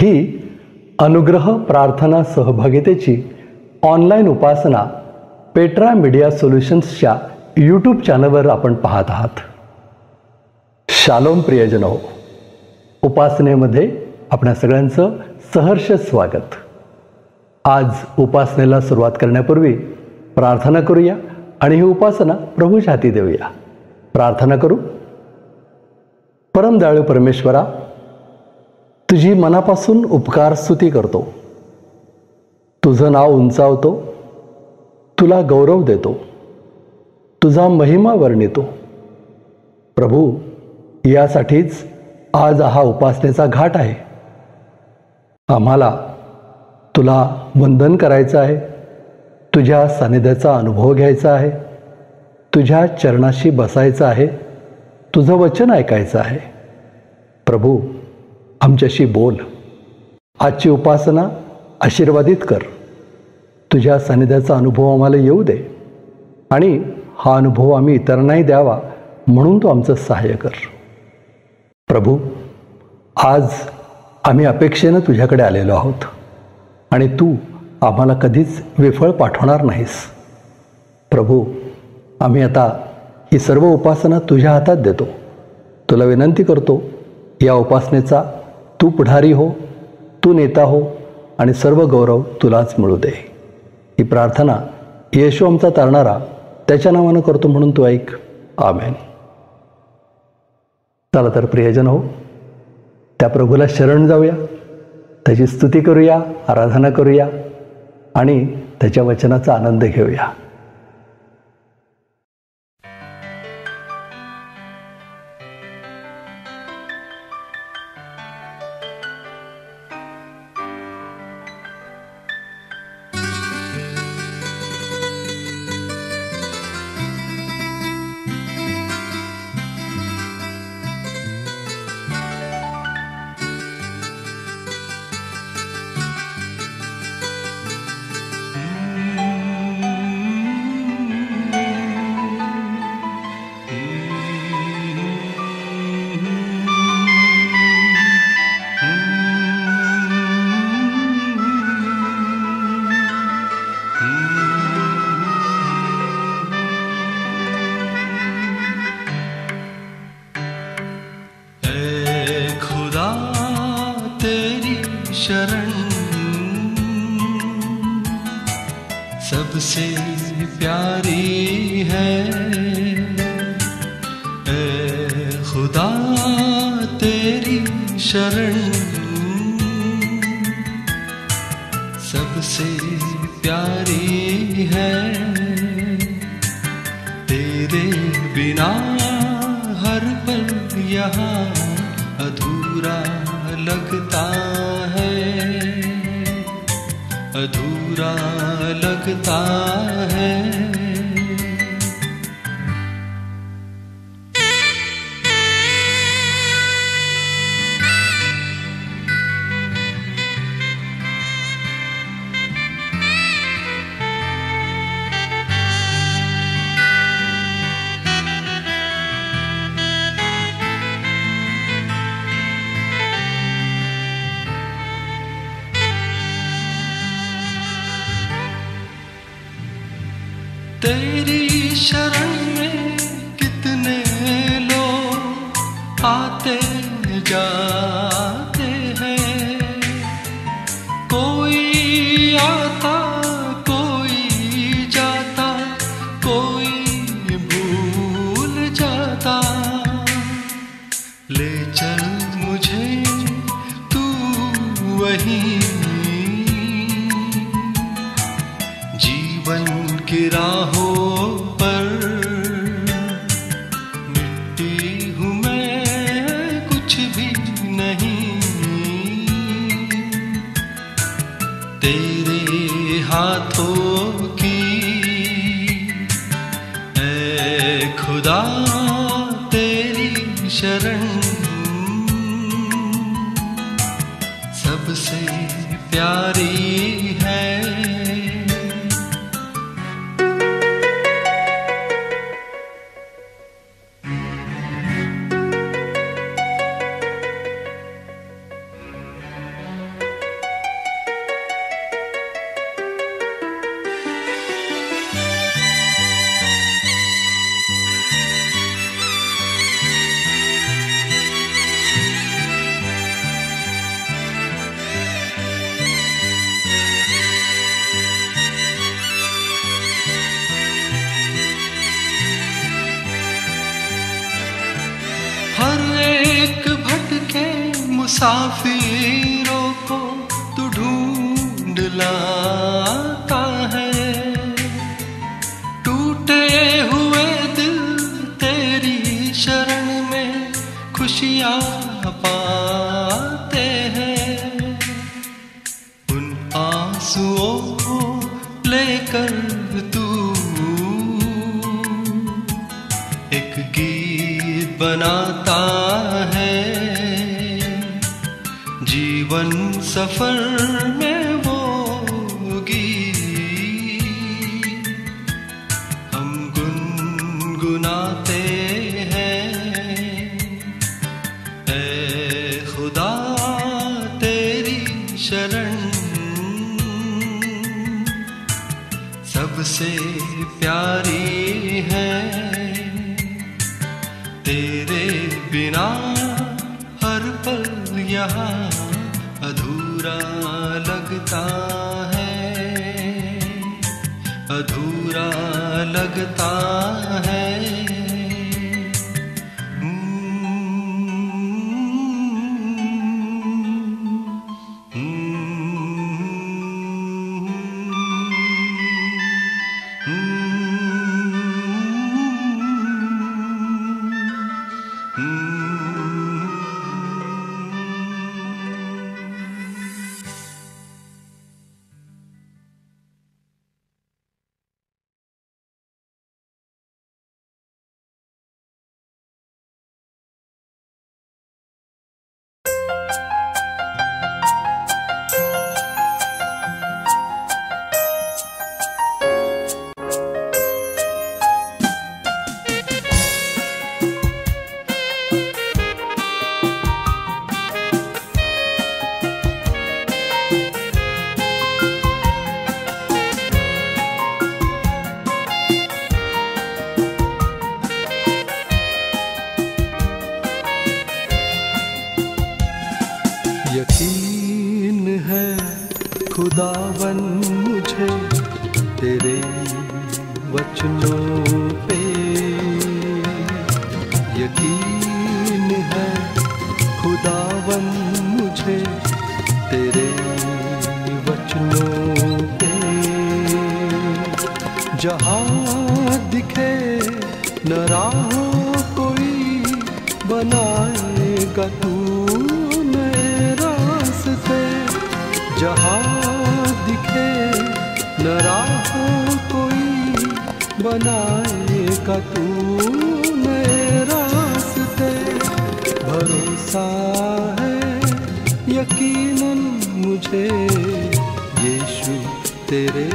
ही अनुग्रह प्रार्थना सहभागितेची ऑनलाईन उपासना Petra media सोल्युशन्सच्या YouTube चॅनलवर आपण पाहत आहात. शालोम प्रियजनो, उपासनेमध्ये आपल्या सगळ्यांचं सहर्ष स्वागत. आज उपासनेला सुरुवात करण्यापूर्वी प्रार्थना करूया आणि ही उपासना प्रभूच्या हाती देऊया. प्रार्थना करू. परमदयाळू परमेश्वरा, तुझी मनापासून उपकार स्तुती करतो. तुझं नाव उंचावतो, तुला गौरव देतो, तुझा महिमा वर्णितो. प्रभू, यासाठीच आज हा उपासनेचा घाट आहे. आम्हाला तुला वंदन करायचं आहे, तुझ्या सानिध्याचा अनुभव घ्यायचा आहे, तुझ्या चरणाशी बसायचं आहे, तुझं वचन ऐकायचं आहे. प्रभू, आमच्याशी बोल. आजची उपासना आशीर्वादित कर. तुझ्या सानिध्याचा अनुभव आम्हाला येऊ दे आणि हा अनुभव आम्ही इतरांनाही द्यावा म्हणून तू आमचं सहाय्य कर. प्रभू, आज आम्ही अपेक्षेनं तुझ्याकडे आलेलो आहोत आणि तू आम्हाला कधीच विफळ पाठवणार नाहीस. प्रभू, आम्ही आता ही सर्व उपासना तुझ्या हातात देतो. तुला विनंती करतो, या उपासनेचा तू पुढारी हो, तू नेता हो आणि सर्व गौरव तुलाच मिळू दे. ही प्रार्थना येशू आमचा तारणारा त्याच्या नावानं करतो म्हणून तू ऐक. आमेन. चला तर प्रियजन हो, त्या प्रभूला शरण जाऊया, त्याची स्तुती करूया, आराधना करूया आणि त्याच्या वचनाचा आनंद घेऊया. शरण सबसे प्यारी है, ऐ खुदा तेरी शरण सबसे प्यारी है. तेरे बिना हर पल यहाँ अधूरा लगता है, अधूरा लगता है. तेरी शरण में कितने लोग आते जाते हैं, कोई आता कोई जाता, कोई भूल जाता. ले चल मुझे तू वहीं जीवन की राहों पर. मिट्टी हूँ मैं, कुछ भी नहीं, तेरे हाथों की. ऐ खुदा तेरी शरण सबसे प्यारी है. मुसाफिरों को तू ढूंढ लाता है, टूटे हुए दिल तेरी शरण में खुशियाँ पाते हैं। उन आंसुओं को लेकर तू एक गीत बनाता है, जीवन सफर में वो गीत हम गुनगुनाते हैं। ऐ खुदा तेरी शरण सबसे प्यारी है, तेरे बिना हर पल यहाँ अधूरा लगता है, अधूरा लगता है। यकीन है खुदावन मुझे तेरे वचनों पे, यकीन है खुदावन मुझे तेरे वचनों पे। जहाँ दिखे न राह कोई बनाएगा तू जहाँ दिखे न राह कोई बनाएगा तू नए रास्ते। भरोसा है यकीनन मुझे यीशु तेरे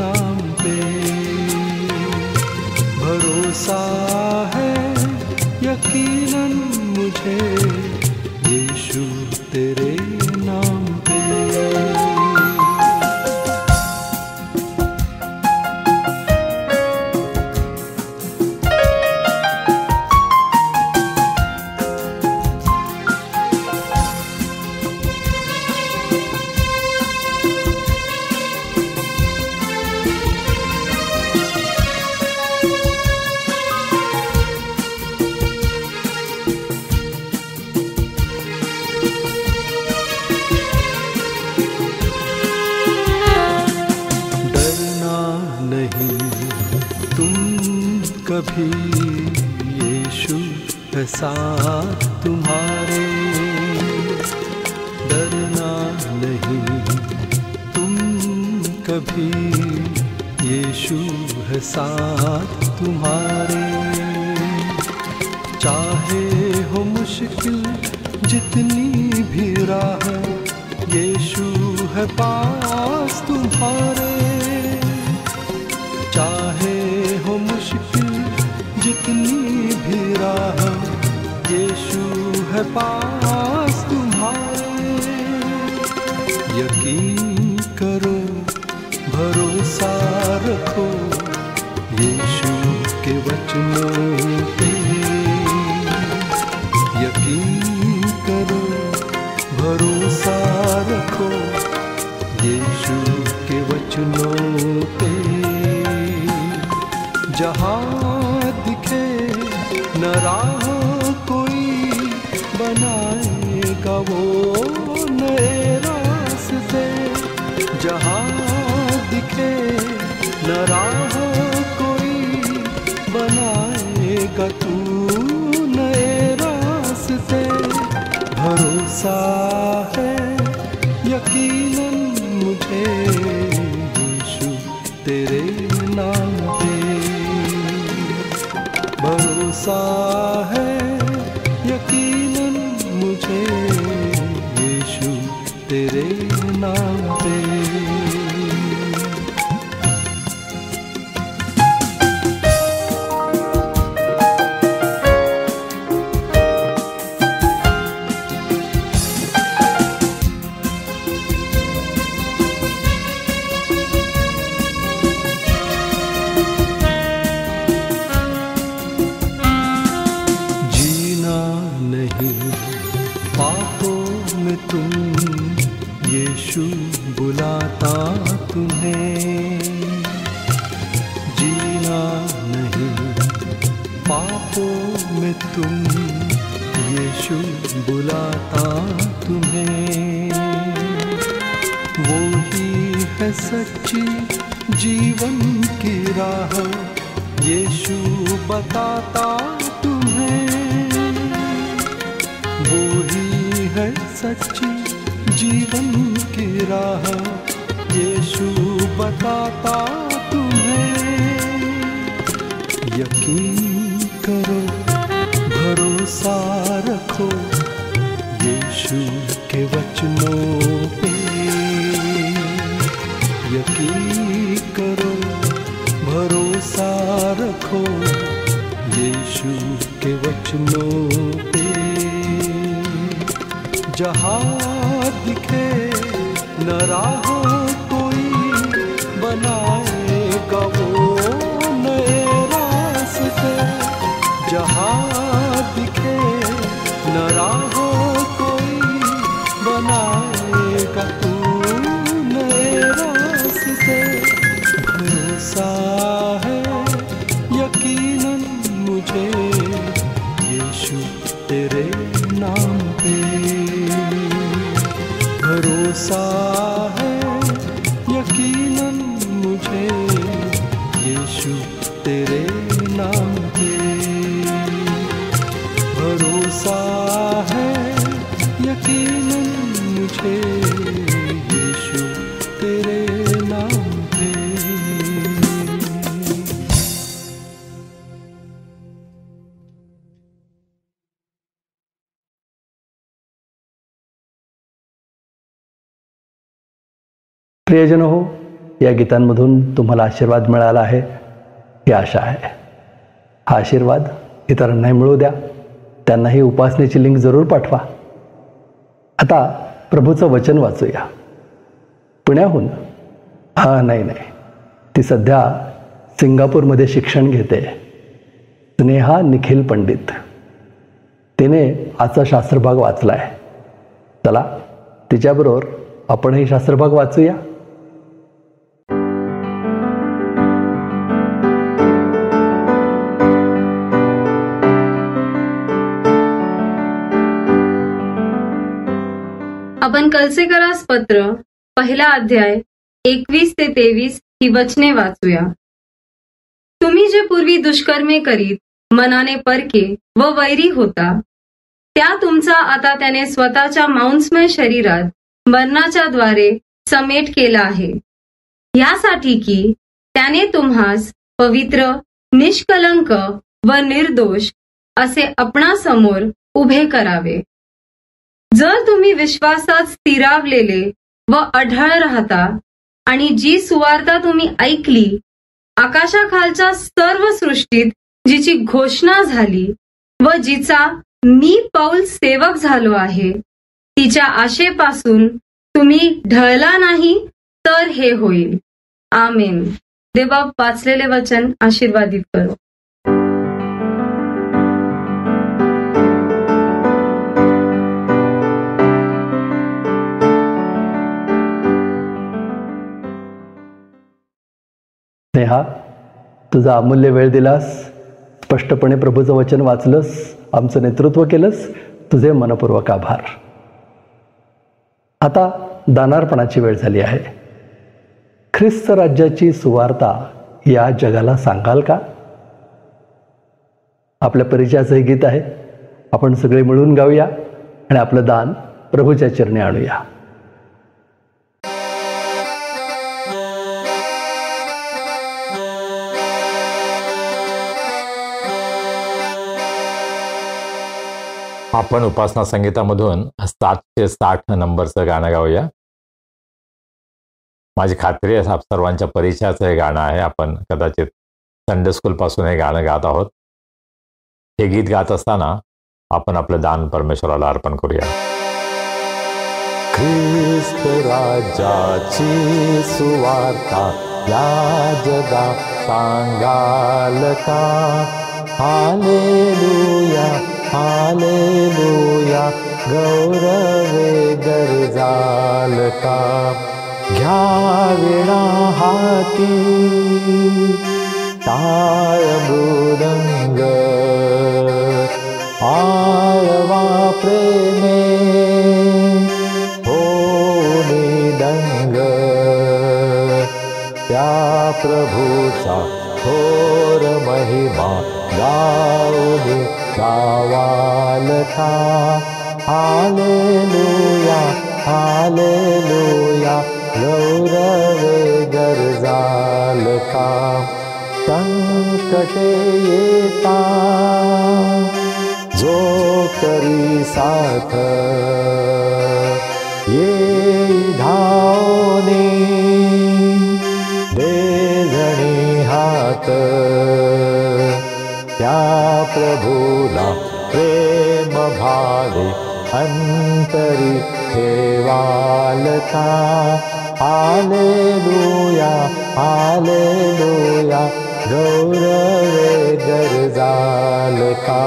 नाम पे, भरोसा है यकीनन मुझे यीशु तेरे नाम पे। कभी यीशु है साथ तुम्हारे, डरना नहीं तुम कभी, यीशु है साथ तुम्हारे। चाहे हो मुश्किल जितनी भी राह, यीशु है पास तुम्हारे। चाहे हो मुश्किल जितनी भी राह, यीशु है पास तुम्हारे। यकीन करो भरोसा रखो यीशु के वचनों पे, यकीन करो भरोसा रखो यीशु के वचनों पे। जहाँ दिखे न राह कोई बनाएगा वो न राहों कोई बनाएगा तू नए रास्ते। भरोसा है यकीनन मुझे यीशु तेरे नाम पे। भरोसा है यकीनन मुझे यीशु तेरे नाम पे। यीशु बुलाता तुम्हें, जीना नहीं पापों में तुम। यीशु बुलाता तुम्हें, वो ही है सच्ची जीवन की राह। यीशु बताता तुम्हें, वो ही है सच्ची जीवन की राह। यीशु बताता तुम्हें, यकीन करो भरोसा रखो यीशु के वचनों पे। यकीन करो भरोसा रखो यीशु के वचनों पे। जहाँ दिखे न राह कोई बनाएगा वो नए रास्ते। जहाँ दिखे न राह कोई बनाएगा तू नए रास्ते। भरोसा है यकीनन मुझे यीशु तेरे नाम पे। भरोसा है यकीनन मुझे यीशु तेरे नाम पे। भरोसा है यकीनन मुझे यीशु तेरे नाम पे। प्रियजन हो, या गीतांमधून तुम्हाला आशीर्वाद मिळाला आहे ही आशा आहे. हा आशीर्वाद इतरांनाही मिळू द्या, त्यांनाही उपासनेची लिंक जरूर पाठवा. आता प्रभूचं वचन वाचूया. पुण्याहून नाही ती सध्या सिंगापूरमध्ये शिक्षण घेते, स्नेहा निखिल पंडित. तिने आजचा शास्त्रभाग वाचलाय. चला तिच्याबरोबर आपणही शास्त्रभाग वाचूया. आपण कलसेकरास पत्र पहिला अध्याय 21 ते 23 ही वचने वाचूया. तुम्ही जे पूर्वी दुष्कर्मे करीत मनाने परके व वैरी होता, त्या तुमचा आता त्याने स्वतःच्या मांसमय शरीरात मरणाच्या द्वारे समेट केला आहे, यासाठी की त्याने तुम्हास पवित्र, निष्कलंक व निर्दोष असे आपणासमोर उभे करावे. जर तुम्ही विश्वासात स्थिरावलेले व अढळ राहता आणि जी सुवार्ता तुम्ही ऐकली, आकाशाखालच्या सर्व सृष्टीत जिची घोषणा झाली व जिचा मी पौल सेवक झालो आहे, तिच्या आशेपासून तुम्ही ढळला नाही तर हे होईल. आमेन. देवा वाचलेले वचन आशीर्वादित करो. स्नेहा, तुझा अमूल्य वेळ दिलास, स्पष्टपणे प्रभूचं वचन वाचलंस, आमचं नेतृत्व केलंस, तुझे मनपूर्वक आभार. आता दानार्पणाची वेळ झाली आहे. ख्रिस्त राज्याची सुवार्ता या जगाला सांगाल का? आपल्या परिचयाचं हे गीत आहे. आपण सगळे मिळून गाऊया आणि आपलं दान प्रभूच्या चरणी आणूया. आपण उपासना संगीतामधून 760 नंबरचं गाणं गाऊया. माझी खात्री आहे सर्वांच्या परिचयाचं हे गाणं आहे. आपण कदाचित संडे स्कूलपासून हे गाणं गात आहोत. हे गीत गात असताना आपण आपलं दान परमेश्वराला अर्पण करूया. ख्रिस्त राज्याची सुवार्ता या जगा सांगाल का? हालेलुया हालेलुया गौरवे गरजाल का? घ्या विणा हाती टाळ मृदंग आळवा प्रेमे होनी दंग त्या प्रभूचा थोर महिमा गाऊनी गावाल का? हालेलुया हालेलुया गौरवे गरजाल का? संकटे येता जो करी साथ ये धावनी दे जणी हात त्या प्रभूला प्रेम भावे अंतरी ठेवाल का? हालेलुया हालेलुया गौरवे गरजाल का?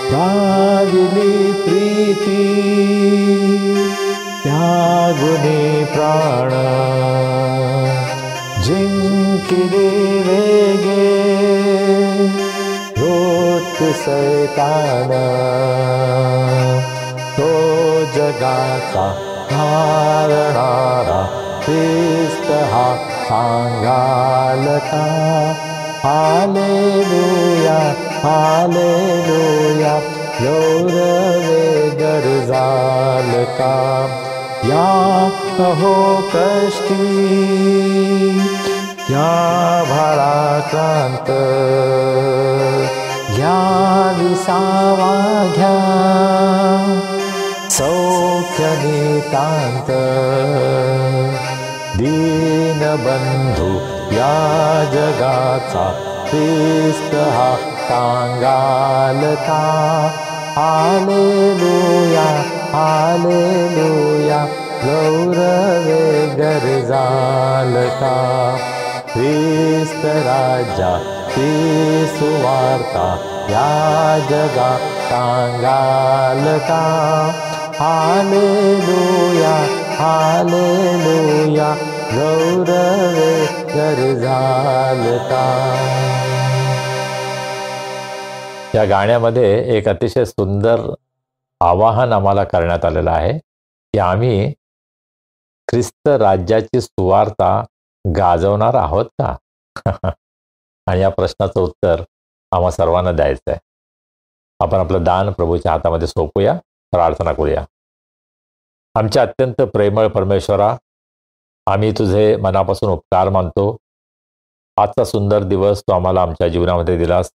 त्यागिली प्रीती त्यागुनी प्राण जिंकिले वेगे रोत सैतान तो जगाचा धारणारा ख्रिस्त हा सांगाल का? हालेलुया हालेलुया गौरवे गरजाल का? या अहो कष्टी या भाराक्रांत घ्या विसावा घ्या सौख्य नितांत दीनबंधू या जगाचा ख्रिस्त हा सांगाल का? हालेलुया हालेलुया गौरवे गरजाल का? ख्रिस्त राज्याची सुवार्ता या जगा सांगाल का? हालेलुया हालेलुया गौरवे गरजाल का? या गाण्यामध्ये एक अतिशय सुंदर आवाहन आम्हाला करण्यात आलेलं आहे की आम्ही ख्रिस्त राज्याची सुवार्ता गाजवणार आहोत का? आणि या प्रश्नाचं उत्तर आम्हा सर्वांना द्यायचं आहे. आपण आपलं दान प्रभूच्या हातामध्ये सोपूया, प्रार्थना करूया. आमच्या अत्यंत प्रेमळ परमेश्वरा, आम्ही तुझे मनापासून उपकार मानतो. आजचा सुंदर दिवस तू आम्हाला आमच्या जीवनामध्ये दिलास.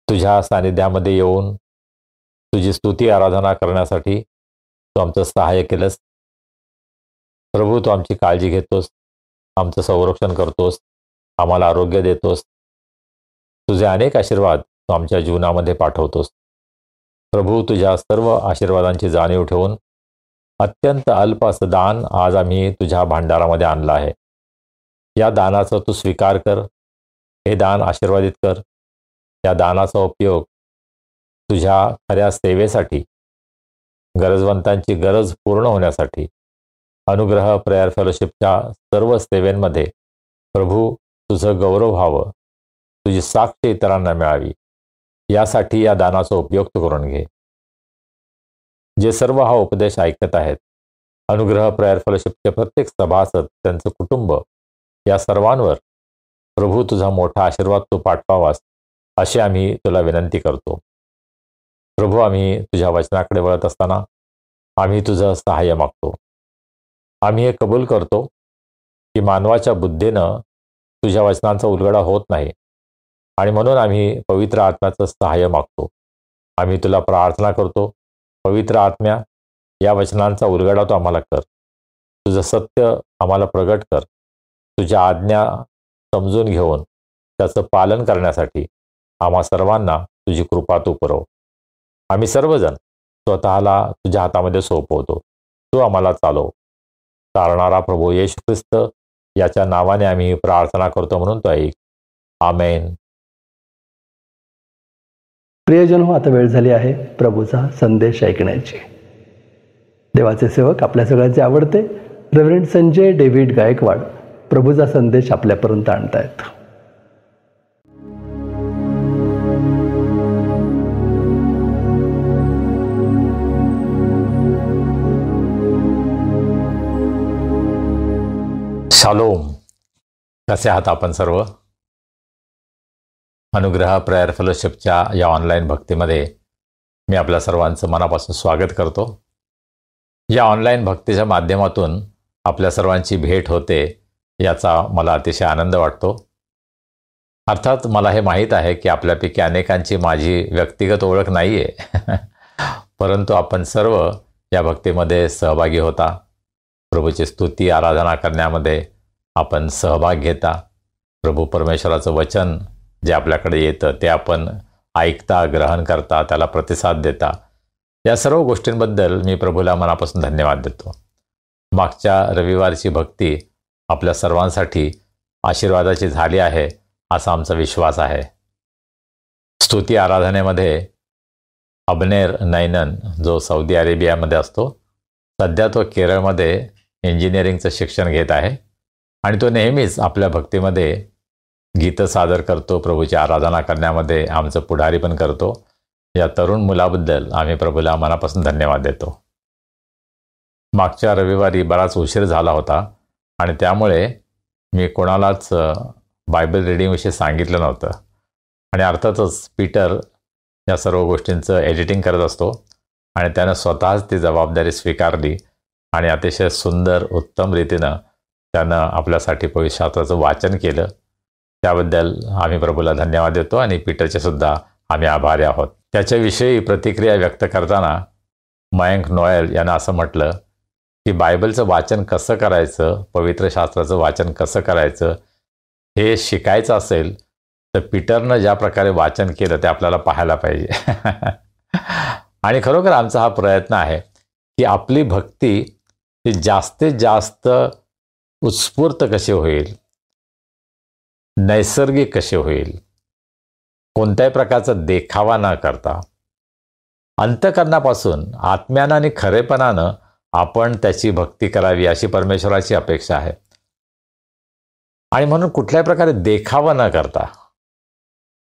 तुझ्या सानिध्यामध्ये येऊन तुझी स्तुती आराधना करण्यासाठी तू आमचं सहाय्य केलंस. प्रभू, तू आमची काळजी घेतोस, आमचं संरक्षण करतोस, आम्हाला आरोग्य देतोस. तुझे अनेक आशीर्वाद तू आमच्या जीवनामध्ये पाठवतोस. प्रभू, तुझ्या सर्व आशीर्वादांची जाणीव ठेवून अत्यंत अल्प असं दान आज आम्ही तुझ्या भांडारामध्ये आणलं आहे. या दानाचा तू स्वीकार कर. हे दान आशीर्वादित कर. या दानाचा उपयोग तुझ्या खऱ्या सेवेसाठी, गरजवंतांची गरज पूर्ण होण्यासाठी, अनुग्रह प्रेयर फेलोशिपच्या सर्व सेवेंमध्ये प्रभू तुझं गौरव व्हावं, तुझी साक्ष इतरांना मिळावी, यासाठी या दानाचा उपयोग तू करून घे. जे सर्व हा उपदेश ऐकत आहेत, अनुग्रह प्रेयर फेलोशिपचे प्रत्येक सभासद, त्यांचं कुटुंब या सर्वांवर प्रभू तुझा मोठा आशीर्वाद तू पाठवावास अशी आम्ही तुला विनंती करतो. प्रभू, आम्ही तुझ्या वचनाकडे वळत असताना आम्ही तुझं सहाय्य मागतो. आम्ही हे कबूल करतो की मानवाच्या बुद्धीनं तुझ्या वचनांचा उलगडा होत नाही आणि म्हणून आम्ही पवित्र आत्म्याचं सहाय्य मागतो. आम्ही तुला प्रार्थना करतो, पवित्र आत्म्या, या वचनांचा उलगडा तू आम्हाला कर. तुझं सत्य आम्हाला प्रगट कर. तुझ्या आज्ञा समजून घेऊन त्याचं पालन करण्यासाठी आम्हा सर्वांना तुझी कृपा तू पुरव. आम्ही सर्वजण स्वतःला तुझ्या हातामध्ये सोपवतो. तू आम्हाला चालव. चालणारा प्रभू येशू ख्रिस्त याच्या नावाने आम्ही प्रार्थना करतो म्हणून तो ऐक. आमेन. प्रियजन हो, आता वेळ झाली आहे प्रभूचा संदेश ऐकण्याची. देवाचे सेवक, आपल्या सगळ्यांचे आवडते रेव्हरंड संजय डेव्हिड गायकवाड प्रभूचा संदेश आपल्यापर्यंत आणतायत. शालोम. कसे आहात आपण सर्व? अनुग्रह प्रेयर फेलोशिपच्या या ऑनलाईन भक्तीमध्ये मी आपल्या सर्वांचं मनापासून स्वागत करतो. या ऑनलाईन भक्तीच्या माध्यमातून आपल्या सर्वांची भेट होते याचा मला अतिशय आनंद वाटतो. अर्थात मला हे माहीत आहे की आपल्यापैकी अनेकांची माझी व्यक्तिगत ओळख नाही आहे, परंतु आपण सर्व या भक्तीमध्ये सहभागी होता. प्रभूची स्तुती आराधना करण्यामध्ये आपण सहभाग घेता. प्रभू परमेश्वराचं वचन जे आपल्याकडे येतं ते आपण ऐकता, ग्रहण करता, त्याला प्रतिसाद देता. या सर्व गोष्टींबद्दल मी प्रभूला मनापासून धन्यवाद देतो. मागच्या रविवारची भक्ती आपल्या सर्वांसाठी आशीर्वादाची झाली आहे असा आमचा विश्वास आहे. स्तुती आराधनेमध्ये अबनेर नैनन, जो सौदी अरेबियामध्ये असतो, सध्या तो केरळमध्ये इंजिनिअरिंगचं शिक्षण घेत आहे आणि तो नेहमीच आपल्या भक्तीमध्ये गीतं सादर करतो. प्रभूची आराधना करण्यामध्ये आमचं पुढारी पण करतो. या तरुण मुलाबद्दल आम्ही प्रभूला मनापासून धन्यवाद देतो. मागच्या रविवारी बराच उशीर झाला होता आणि त्यामुळे मी कोणालाच बायबल रीडिंगविषयी सांगितलं नव्हतं. आणि अर्थातच पीटर या सर्व गोष्टींचं एडिटिंग करत असतो आणि त्यानं स्वतःच ती जबाबदारी स्वीकारली आणि अतिशय सुंदर उत्तम रीतीनं त्यानं आपल्यासाठी पवित्र शास्त्राचं वाचन केलं. त्याबद्दल आम्ही प्रभूला धन्यवाद देतो आणि पीटरचे सुद्धा आम्ही आभारी आहोत. त्याच्याविषयी प्रतिक्रिया व्यक्त करताना मयंक नोएल यानं असं म्हटलं की बायबलचं वाचन कसं करायचं, पवित्र शास्त्राचं वाचन कसं करायचं हे शिकायचं असेल तर पीटरनं ज्या प्रकारे वाचन केलं ते आपल्याला पाहायला पाहिजे. आणि खरोखर आमचा हा प्रयत्न आहे की आपली भक्ती ही जास्तीत जास्त उत्स्फूर्त कशी होईल, नैसर्गिक कशी होईल, कोणत्याही प्रकारचा देखावा न करता अंतःकरणापासून आत्म्यानं आणि खरेपणानं आपण त्याची भक्ती करावी अशी परमेश्वराची अपेक्षा आहे. आणि म्हणून कुठल्याही प्रकारे देखावा न करता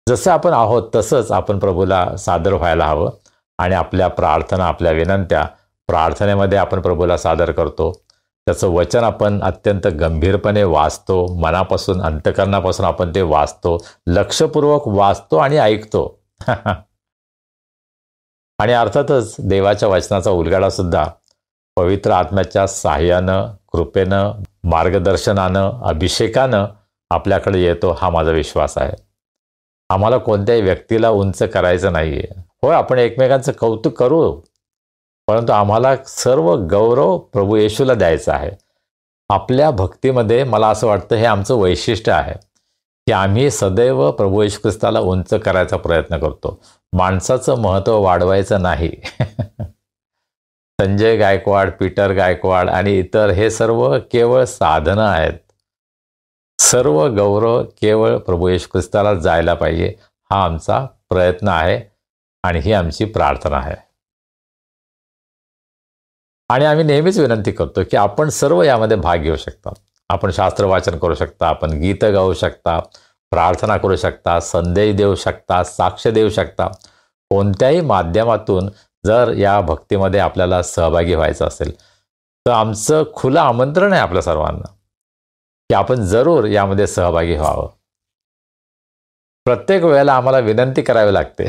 जसं आपण आहोत तसंच आपण प्रभूला सादर व्हायला हवं. आणि आपल्या प्रार्थना, आपल्या विनंत्या प्रार्थनेमध्ये आपण प्रभूला सादर करतो. त्याचं वचन आपण अत्यंत गंभीरपणे वाचतो, मनापासून अंतःकरणापासून आपण ते वाचतो, लक्षपूर्वक वाचतो आणि ऐकतो. आणि अर्थातच देवाच्या वचनाचा उलगडा सुद्धा पवित्र आत्म्याच्या साह्यानं, कृपेनं, मार्गदर्शनानं, अभिषेकानं आपल्याकडे येतो हा माझा विश्वास आहे. आम्हाला कोणत्याही व्यक्तीला उंच करायचं नाही आहे. होय, आपण एकमेकांचं कौतुक करू, परंतु आम्हाला सर्व गौरव प्रभू येशूला द्यायचा आहे. आपल्या भक्तीमध्ये मला असं वाटतं हे आमचं वैशिष्ट्य आहे की आम्ही सदैव प्रभू येशू ख्रिस्ताला उंच करायचा प्रयत्न करतो. माणसाचं महत्त्व वाढवायचं नाही. संजय गायकवाड, पीटर गायकवाड आणि इतर हे सर्व केवळ साधनं आहेत. सर्व गौरव केवळ प्रभू येशू ख्रिस्ताला जायला पाहिजे हा आमचा प्रयत्न आहे आणि ही आमची प्रार्थना आहे. आणि आम्ही नेहमीच विनंती करतो की आपण सर्व यामध्ये भाग घेऊ शकता. आपण शास्त्र वाचन करू शकता, आपण गीतं गाऊ शकता, प्रार्थना करू शकता, संदेश देऊ शकता, साक्ष देऊ शकता. कोणत्याही माध्यमातून जर या भक्तीमध्ये आपल्याला सहभागी व्हायचं असेल तर आमचं खुलं आमंत्रण आहे आपल्या सर्वांना की आपण जरूर यामध्ये सहभागी व्हावं. प्रत्येक वेळेला आम्हाला विनंती करावी लागते.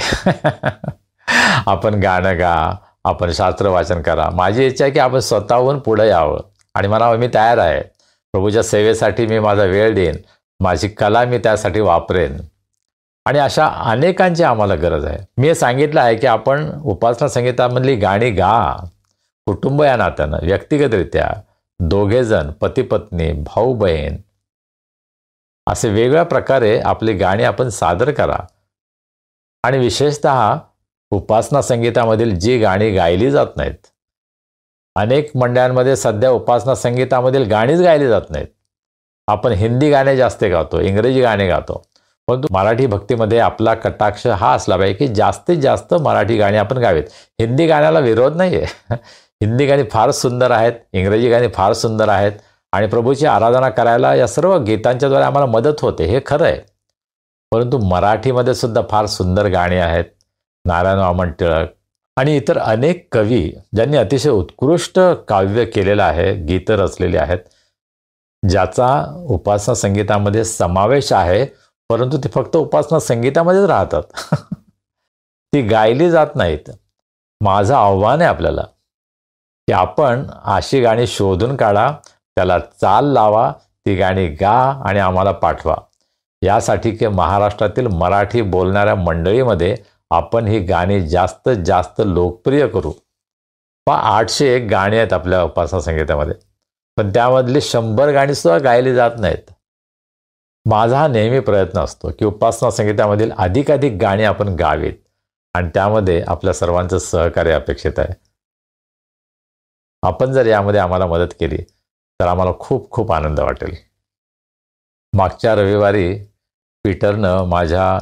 आपण गाणं गा, आपण शास्त्र वाचन करा. माझी इच्छा आहे की आपण स्वतःहून पुढे यावं आणि म्हणावं मी तयार आहे, प्रभूच्या सेवेसाठी मी माझा वेळ देईन, माझी कला मी त्यासाठी वापरेन. आणि अशा अनेकांची आम्हाला गरज आहे. मी हे सांगितलं आहे की आपण उपासना संगीतामधली गाणी गा, कुटुंब या नात्यानं, व्यक्तिगतरित्या, दोघेजण, पती पत्नी, भाऊ बहीण, असे वेगवेगळ्या प्रकारे आपली गाणी आपण सादर करा. आणि विशेषतः उपासना संगीतामधील जी गाणी गायली जात नाहीत, अनेक मंडळांमध्ये सध्या उपासना संगीतामधील गाणीच गायली जात नाहीत. आपण हिंदी गाणे जास्त गातो, इंग्रजी गाणे गातो, परंतु मराठी भक्तीमध्ये आपला कटाक्ष हा असला पाहिजे की जास्तीत जास्त मराठी गाणी आपण गावीत. हिंदी गाण्याला विरोध नाही आहे. हिंदी गाणी फार सुंदर आहेत, इंग्रजी गाणी फार सुंदर आहेत आणि प्रभूची आराधना करायला या सर्व गीतांच्याद्वारे आम्हाला मदत होते, हे खरं आहे. परंतु मराठीमध्ये सुद्धा फार सुंदर गाणी आहेत. नारायण वामन टिळक आणि इतर अनेक कवी ज्यांनी अतिशय उत्कृष्ट काव्य केलेलं आहे, गीतं रचलेली आहेत, ज्याचा उपासना संगीतामध्ये समावेश आहे, परंतु ते फक्त उपासना संगीतामध्येच राहतात. ती गायली जात नाहीत. माझं आव्हान आहे आपल्याला की आपण अशी गाणी शोधून काढा, त्याला चाल लावा, ती गाणी गा आणि आम्हाला पाठवा. यासाठी की महाराष्ट्रातील मराठी बोलणाऱ्या मंडळीमध्ये आपण ही गाणी जास्तीत जास्त लोकप्रिय करू. 801 गाणी आहेत आपल्या उपासना संगीतामध्ये, पण त्यामधली 100 गाणी सुद्धा गायली जात नाहीत. माझा हा नेहमी प्रयत्न असतो की उपासना संगीतामधील अधिकाधिक गाणी आपण गावीत आणि त्यामध्ये आपल्या सर्वांचं सहकार्य अपेक्षित आहे. आपण जर यामध्ये आम्हाला मदत केली तर आम्हाला खूप खूप आनंद वाटेल. मागच्या रविवारी पीटरनं माझ्या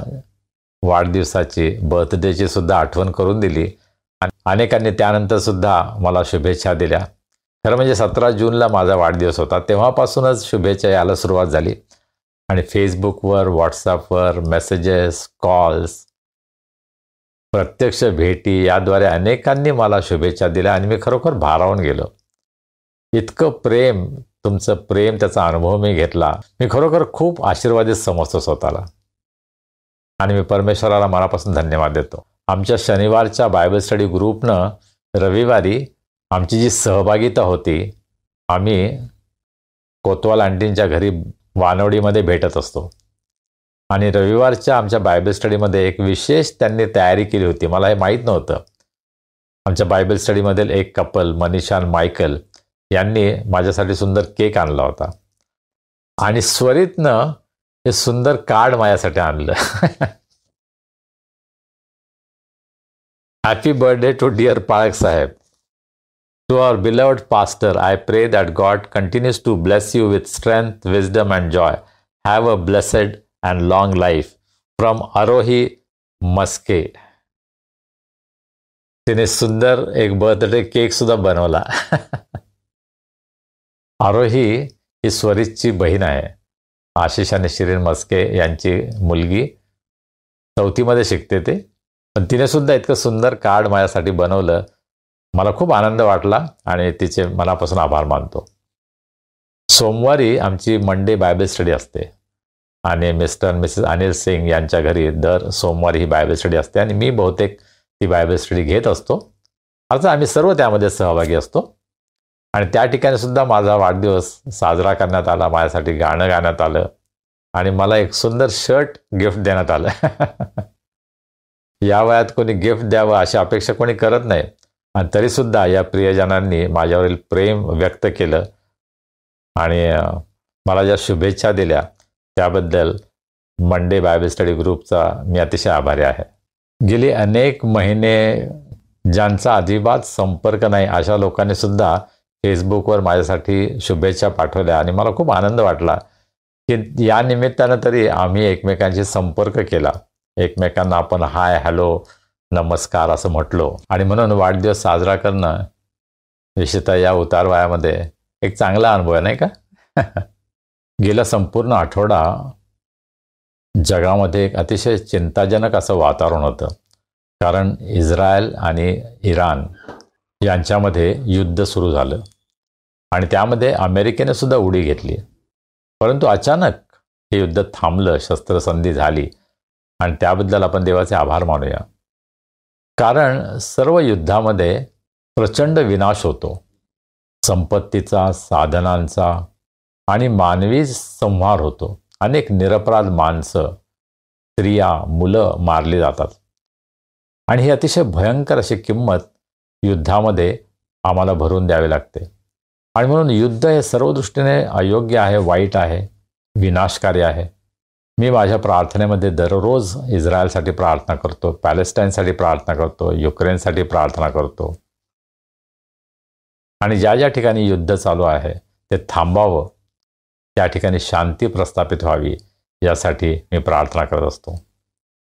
वाढदिवसाची, बर्थडेची सुद्धा आठवण करून दिली आणि अनेकांनी त्यानंतर सुद्धा मला शुभेच्छा दिल्या. खरं म्हणजे 17 जूनला माझा वाढदिवस होता, तेव्हापासूनच शुभेच्छा यायला सुरुवात झाली आणि फेसबुकवर, व्हॉट्सॲपवर मेसेजेस, कॉल्स, प्रत्यक्ष भेटी याद्वारे अनेकांनी मला शुभेच्छा दिल्या आणि मी खरोखर भारावून गेलो. इतकं प्रेम, तुमचं प्रेम, त्याचा अनुभव मी घेतला. मी खरोखर खूप आशीर्वादित समजतो स्वतःला आणि मी परमेश्वराला मनापासून धन्यवाद देतो. आमच्या शनिवारच्या बायबल स्टडी ग्रुपनं रविवारी आमची जी सहभागिता होती, आम्ही कोतवाल आंटींच्या घरी वानवडीमध्ये भेटत असतो आणि रविवारच्या आमच्या बायबल स्टडीमध्ये एक विशेष त्यांनी तयारी केली होती. मला हे माहीत नव्हतं. आमच्या बायबल स्टडीमधील एक कपल, मनीषा आणि मायकल, यांनी माझ्यासाठी सुंदर केक आणला होता आणि स्वरितनं हे सुंदर कार्ड माझ्यासाठी आणलं. हॅपी बर्थडे टू डिअर पाळक साहेब. To our beloved pastor, I pray that God continues to bless you with strength, wisdom and joy. Have a blessed and long life. From Arohi Maske. तिने सुंदर एक birthday cake सुद्धा बनवला. आरोही ही स्वरितची बहीण आहे. आशिष आणि शिरीन मस्के यांची मुलगी 4थीमध्ये शिकते ते, पण तिने सुद्धा इतकं सुंदर कार्ड माझ्यासाठी बनवलं. मला खूप आनंद वाटला आणि तिचे मनापासून आभार मानतो. सोमवारी आमची मंडे बायबल स्टडी असते आणि मिस्टर आणि मिसेस अनिल सिंग यांच्या घरी दर सोमवारी ही बायबल स्टडी असते आणि मी बहुतेक ती बायबल स्टडी घेत असतो. अर्थात आम्ही सर्व त्यामध्ये सहभागी असतो आणि त्या ठिकाणी सुद्धा माझा वाढदिवस साजरा करण्यात आला. माझ्यासाठी गाणं गाण्यात आलं आणि मला एक सुंदर शर्ट गिफ्ट देण्यात आलं. या वयात कोणी गिफ्ट द्यावं अशी अपेक्षा कोणी करत नाही आणि तरीसुद्धा या प्रियजनांनी माझ्यावरील प्रेम व्यक्त केलं आणि मला ज्या शुभेच्छा दिल्या त्याबद्दल मंडे बायबल स्टडी ग्रुपचा मी अतिशय आभारी आहे. गेली अनेक महिने ज्यांचा अजिबात संपर्क नाही अशा लोकांनी सुद्धा फेसबुकवर माझ्यासाठी शुभेच्छा पाठवल्या आणि मला खूप आनंद वाटला की या निमित्तानं तरी आम्ही एकमेकांशी संपर्क केला. एकमेकांना आपण हाय, हॅलो, नमस्कार असं म्हटलो आणि म्हणून वाढदिवस साजरा करणं विशेषतः या उतार वयामध्ये एक चांगला अनुभव आहे, नाही का? गेला संपूर्ण आठवडा जगामध्ये एक अतिशय चिंताजनक असं वातावरण होतं, कारण इस्रायल आणि इराण यांच्यामध्ये युद्ध सुरू झालं आणि त्यामध्ये अमेरिकेने सुद्धा उडी घेतली. परंतु अचानक हे युद्ध थांबलं, शस्त्रसंधी झाली आणि त्याबद्दल आपण देवाचे आभार मानूया. कारण सर्व युद्धामध्ये प्रचंड विनाश होतो. संपत्तीचा, साधनांचा आणि मानवी संहार होतो. अनेक निरपराध माणसं, स्त्रिया, मुलं मारली जातात आणि ही अतिशय भयंकर अशी किंमत युद्धामध्ये आम्हाला भरून द्यावी लागते. आणि म्हणून युद्ध हे सर्व दृष्टीने अयोग्य आहे, वाईट आहे, विनाशकारी आहे. मी माझ्या प्रार्थनेमध्ये दररोज इस्रायलसाठी प्रार्थना करतो, पॅलेस्टाईनसाठी प्रार्थना करतो, युक्रेनसाठी प्रार्थना करतो. आणि ज्या ज्या ठिकाणी युद्ध चालू आहे ते थांबावं, त्या ठिकाणी शांती प्रस्थापित व्हावी यासाठी मी प्रार्थना करत असतो.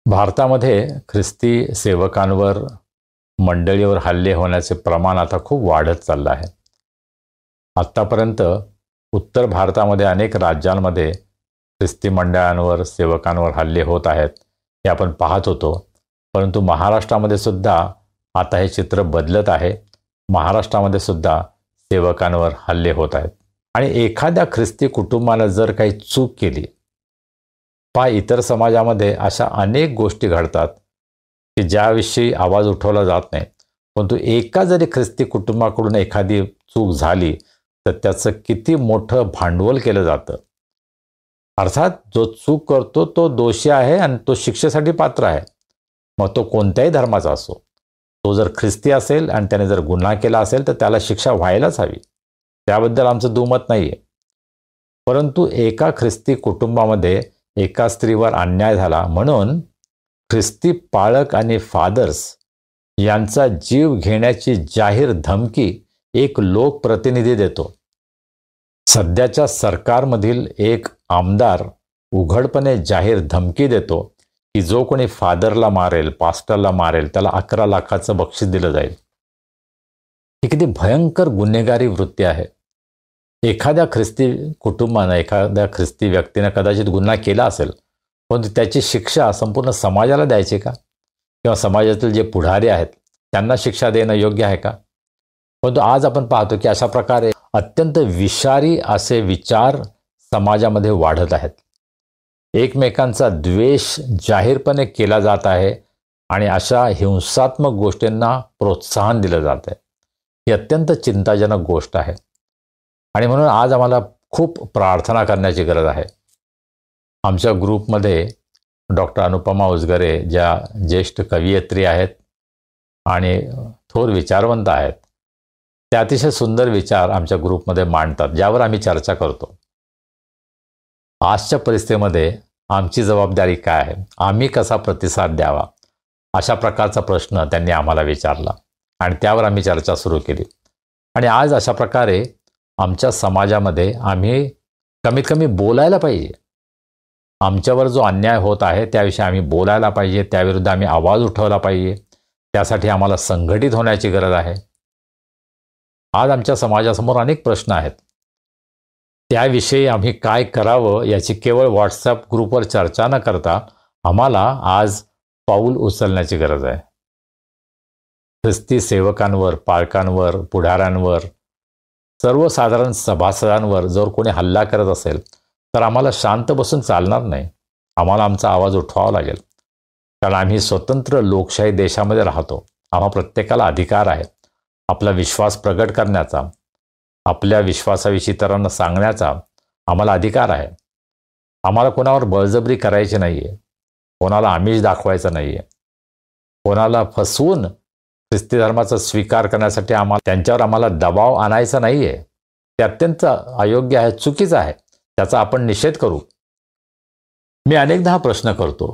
भारतामध्ये ख्रिस्ती सेवकांवर, मंडळीवर हल्ले होण्याचे प्रमाण आता खूप वाढत चाललं आहे. आत्तापर्यंत उत्तर भारतामध्ये अनेक राज्यांमध्ये ख्रिस्ती मंडळांवर, सेवकांवर हल्ले होत आहेत हे आपण पाहत होतो. परंतु महाराष्ट्रामध्ये सुद्धा आता हे चित्र बदलत आहे. महाराष्ट्रामध्ये सुद्धा सेवकांवर हल्ले होत आहेत. आणि एखाद्या ख्रिस्ती कुटुंबानं जर काही चूक केली, इतर समाजामध्ये अशा अनेक गोष्टी घडतात की ज्याविषयी आवाज उठवला जात नाही. परंतु एका जरी ख्रिस्ती कुटुंबाकडून एखादी चूक झाली तर त्याचं किती मोठं भांडवल केलं जातं. अर्थात जो चूक करतो तो दोषी आहे आणि तो शिक्षेसाठी पात्र आहे, मग तो कोणत्याही धर्माचा असो. तो जर ख्रिस्ती असेल आणि त्याने जर गुन्हा केला असेल तर त्याला शिक्षा व्हायलाच हवी, त्याबद्दल आमचं दुमत नाही आहे. परंतु एका ख्रिस्ती कुटुंबामध्ये एका स्त्रीवर अन्याय झाला म्हणून ख्रिस्ती पाळक आणि फादर्स यांचा जीव घेण्याची जाहीर धमकी एक लोकप्रतिनिधी देतो. सध्याच्या सरकारमधील एक आमदार उघडपणे जाहीर धमकी देतो की जो कोणी फादरला मारेल, पास्टरला मारेल, त्याला 11 लाखाचं बक्षीस दिलं जाईल. ही किती भयंकर गुन्हेगारी वृत्ती आहे. एखाद्या ख्रिस्ती कुटुंबानं, एखाद्या ख्रिस्ती व्यक्तीनं कदाचित गुन्हा केला असेल, पण त्याची शिक्षा संपूर्ण समाजाला द्यायची का? किंवा समाजातील जे पुढारी आहेत त्यांना शिक्षा देणं योग्य आहे का? परंतु आज आपण पाहतो की अशा प्रकारे अत्यंत विषारी असे विचार समाजामध्ये वाढत आहेत. एकमेकांचा द्वेष जाहीरपणे केला जात आहे आणि अशा हिंसात्मक गोष्टींना प्रोत्साहन दिलं जात आहे. ही अत्यंत चिंताजनक गोष्ट आहे. आणि म्हणून आज आम्हाला खूप प्रार्थना करण्याची गरज आहे. आमच्या ग्रुपमध्ये डॉक्टर अनुपमा उजगरे, ज्या ज्येष्ठ कवयित्री आहेत आणि थोर विचारवंत आहेत, त्या अतिशय सुंदर विचार आमच्या ग्रुपमध्ये मांडतात, ज्यावर आम्ही चर्चा करतो. आजच्या परिस्थितीमध्ये आमची जबाबदारी काय आहे, आम्ही कसा प्रतिसाद द्यावा, अशा प्रकारचा प्रश्न त्यांनी आम्हाला विचारला आणि त्यावर आम्ही चर्चा सुरू केली. आणि आज अशा प्रकारे आमच्या समाजामध्ये आम्ही कमीत कमी बोलायला पाहिजे. आमच्यावर जो अन्याय होत आहे त्याविषयी आम्ही बोलायला पाहिजे, त्याविरुद्ध आम्ही आवाज उठवला पाहिजे. त्यासाठी आम्हाला संघटित होण्याची गरज आहे. आज आमच्या समाजासमोर अनेक प्रश्न आहेत. त्याविषयी आम्ही काय करावं याची केवळ व्हॉट्सॲप ग्रुपवर चर्चा न करता आम्हाला आज पाऊल उचलण्याची गरज आहे. ख्रिस्ती सेवकांवर, पालकांवर, पुढाऱ्यांवर, सर्वसाधारण सभासदांवर जर कोणी हल्ला करत असेल तर आम्हाला शांत बसून चालणार नाही. आम्हाला आमचा आवाज उठवावा लागेल. कारण आम्ही स्वतंत्र लोकशाही देशामध्ये राहतो. आम्हा प्रत्येकाला अधिकार आहे आपला विश्वास प्रगट करण्याचा, आपल्या विश्वासाविषयी इतरांना सांगण्याचा आम्हाला अधिकार आहे. आम्हाला कोणावर बळजबरी करायची नाही आहे, कोणाला आमिष दाखवायचं नाही आहे, कोणाला फसवून ख्रिस्ती धर्माचा स्वीकार करण्यासाठी त्यांच्यावर आम्हाला दबाव आणायचा नाही आहे. ते अत्यंत अयोग्य आहे, चुकीचं आहे. त्याचा आपण निषेध करू. मी अनेकदा हा प्रश्न करतो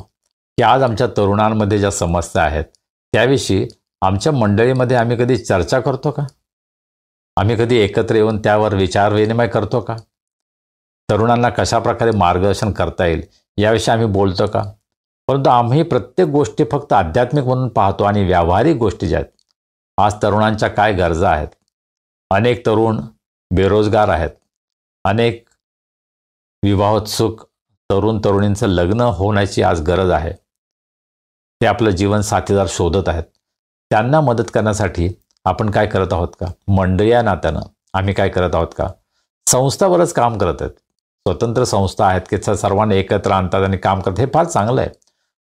की आज आमच्या तरुणांमध्ये ज्या समस्या आहेत त्याविषयी आमच्या मंडळीमध्ये आम्ही कधी चर्चा करतो का? आम्ही कधी एकत्र येऊन त्यावर विचार विनिमय करतो का? तरुणांना कशा प्रकारे मार्गदर्शन करता येईल याविषयी आम्ही बोलतो का? परंतु आम्ही प्रत्येक गोष्टी फक्त आध्यात्मिक म्हणून पाहतो आणि व्यावहारिक गोष्टी ज्या आहेत, आज तरुणांच्या काय गरजा आहेत. अनेक तरुण बेरोजगार आहेत. अनेक विवाहोत्सुक तरुणींचं लग्न होण्याची आज गरज आहे. ते आपलं जीवन साथीदार शोधत आहेत. त्यांना मदत करण्यासाठी आपण काय करत आहोत का? मंडळी या नात्यानं आम्ही काय करत आहोत का? संस्था बरंच काम करत आहेत. स्वतंत्र संस्था आहेत की सर्वांना एकत्र आणतात आणि काम करतात, हे फार चांगलं आहे.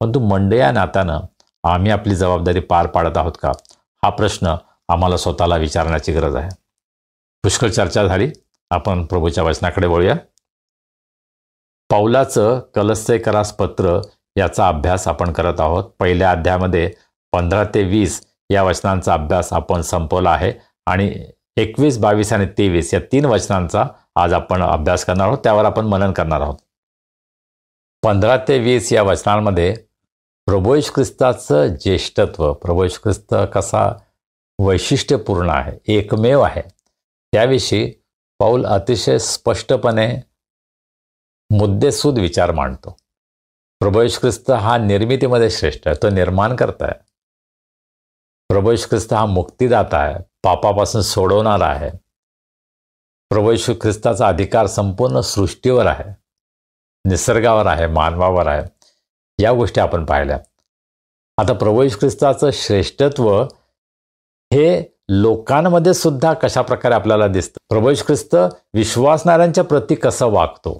परंतु मंडळी या नात्यानं आम्ही आपली जबाबदारी पार पाडत आहोत का, हा प्रश्न आम्हाला स्वतःला विचारण्याची गरज आहे. पुष्कळ चर्चा झाली, आपण प्रभूच्या वचनाकडे वळूया. पौलाचं कलस्सेकरास पत्र याचा अभ्यास आपण करत आहोत. पहिल्या अध्यायामध्ये 15 ते 20 या वचनांचा अभ्यास आपण संपवला आहे आणि 21, 22 आणि 23 या 3 वचनांचा आज आपण अभ्यास करणार आहोत, त्यावर आपण मनन करणार आहोत. 15 ते 20 या वचनांमध्ये प्रभू येशू ख्रिस्ताचं ज्येष्ठत्व, प्रभू येशू ख्रिस्त कसा वैशिष्ट्यपूर्ण आहे, एकमेव आहे, त्याविषयी पौल अतिशय स्पष्टपणे मुद्देसूद विचार मांडतो. प्रभू येशू ख्रिस्त हा निर्मितीमध्ये श्रेष्ठ आहे, तो निर्माण करता आहे. प्रभू येशू ख्रिस्त हा मुक्तिदाता आहे, पापापासून सोडवणारा आहे. प्रभू येशू ख्रिस्ताचा अधिकार संपूर्ण सृष्टीवर आहे, निसर्गावर आहे, मानवावर आहे. या गोष्टी आपण पाहिल्या. आता प्रभू येशू ख्रिस्ताचं श्रेष्ठत्व हे लोकांमध्ये सुद्धा कशा प्रकारे आपल्याला दिसतं. प्रभू येशू ख्रिस्त विश्वासणाऱ्यांच्या प्रती कसं वागतो,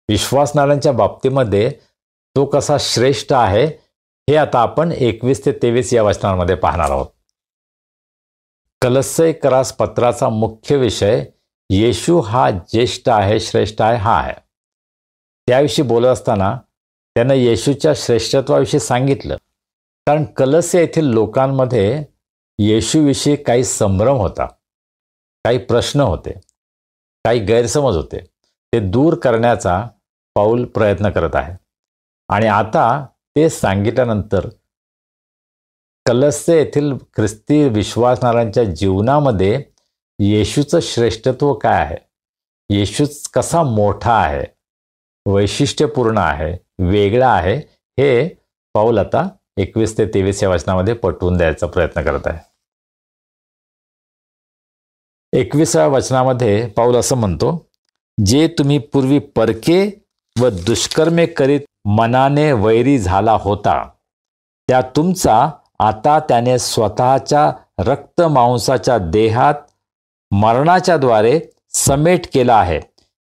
विश्वासणाऱ्यांच्या बाबतीमध्ये तो कसा श्रेष्ठ आहे, हे आता आपण 21 ते 23 या वचनांमध्ये पाहणार आहोत. कलस्सेकरास पत्राचा मुख्य विषय येशू हा ज्येष्ठ आहे, श्रेष्ठ आहे, हा आहे. त्याविषयी बोलत असताना त्यानं येशूच्या श्रेष्ठत्वाविषयी सांगितलं, कारण कलस्से येथील लोकांमध्ये येशूविषयी काही संभ्रम होता, काही प्रश्न होते, काही गैरसमज होते. ते दूर करण्याचा पौल प्रयत्न करत आहे. आणि आता ते सांगितल्यानंतर कलस्से येथील ख्रिस्ती विश्वासणाऱ्यांच्या जीवनामध्ये येशूचं श्रेष्ठत्व काय आहे, येशू कसा मोठा आहे, वैशिष्ट्यपूर्ण आहे, वेगळा आहे, हे पौल आता 21 ते 23 या वचनामध्ये पटवून द्यायचा प्रयत्न करत आहे. 21व्या वचनामध्ये पौल असं म्हणतो, जे तुम्ही पूर्वी परके व दुष्कर्मे करीत मनाने वैरी झाला होता, त्या तुमचा आता त्याने स्वतःच्या रक्त मांसाच्या देहात मरणाच्या द्वारे समेट केला आहे,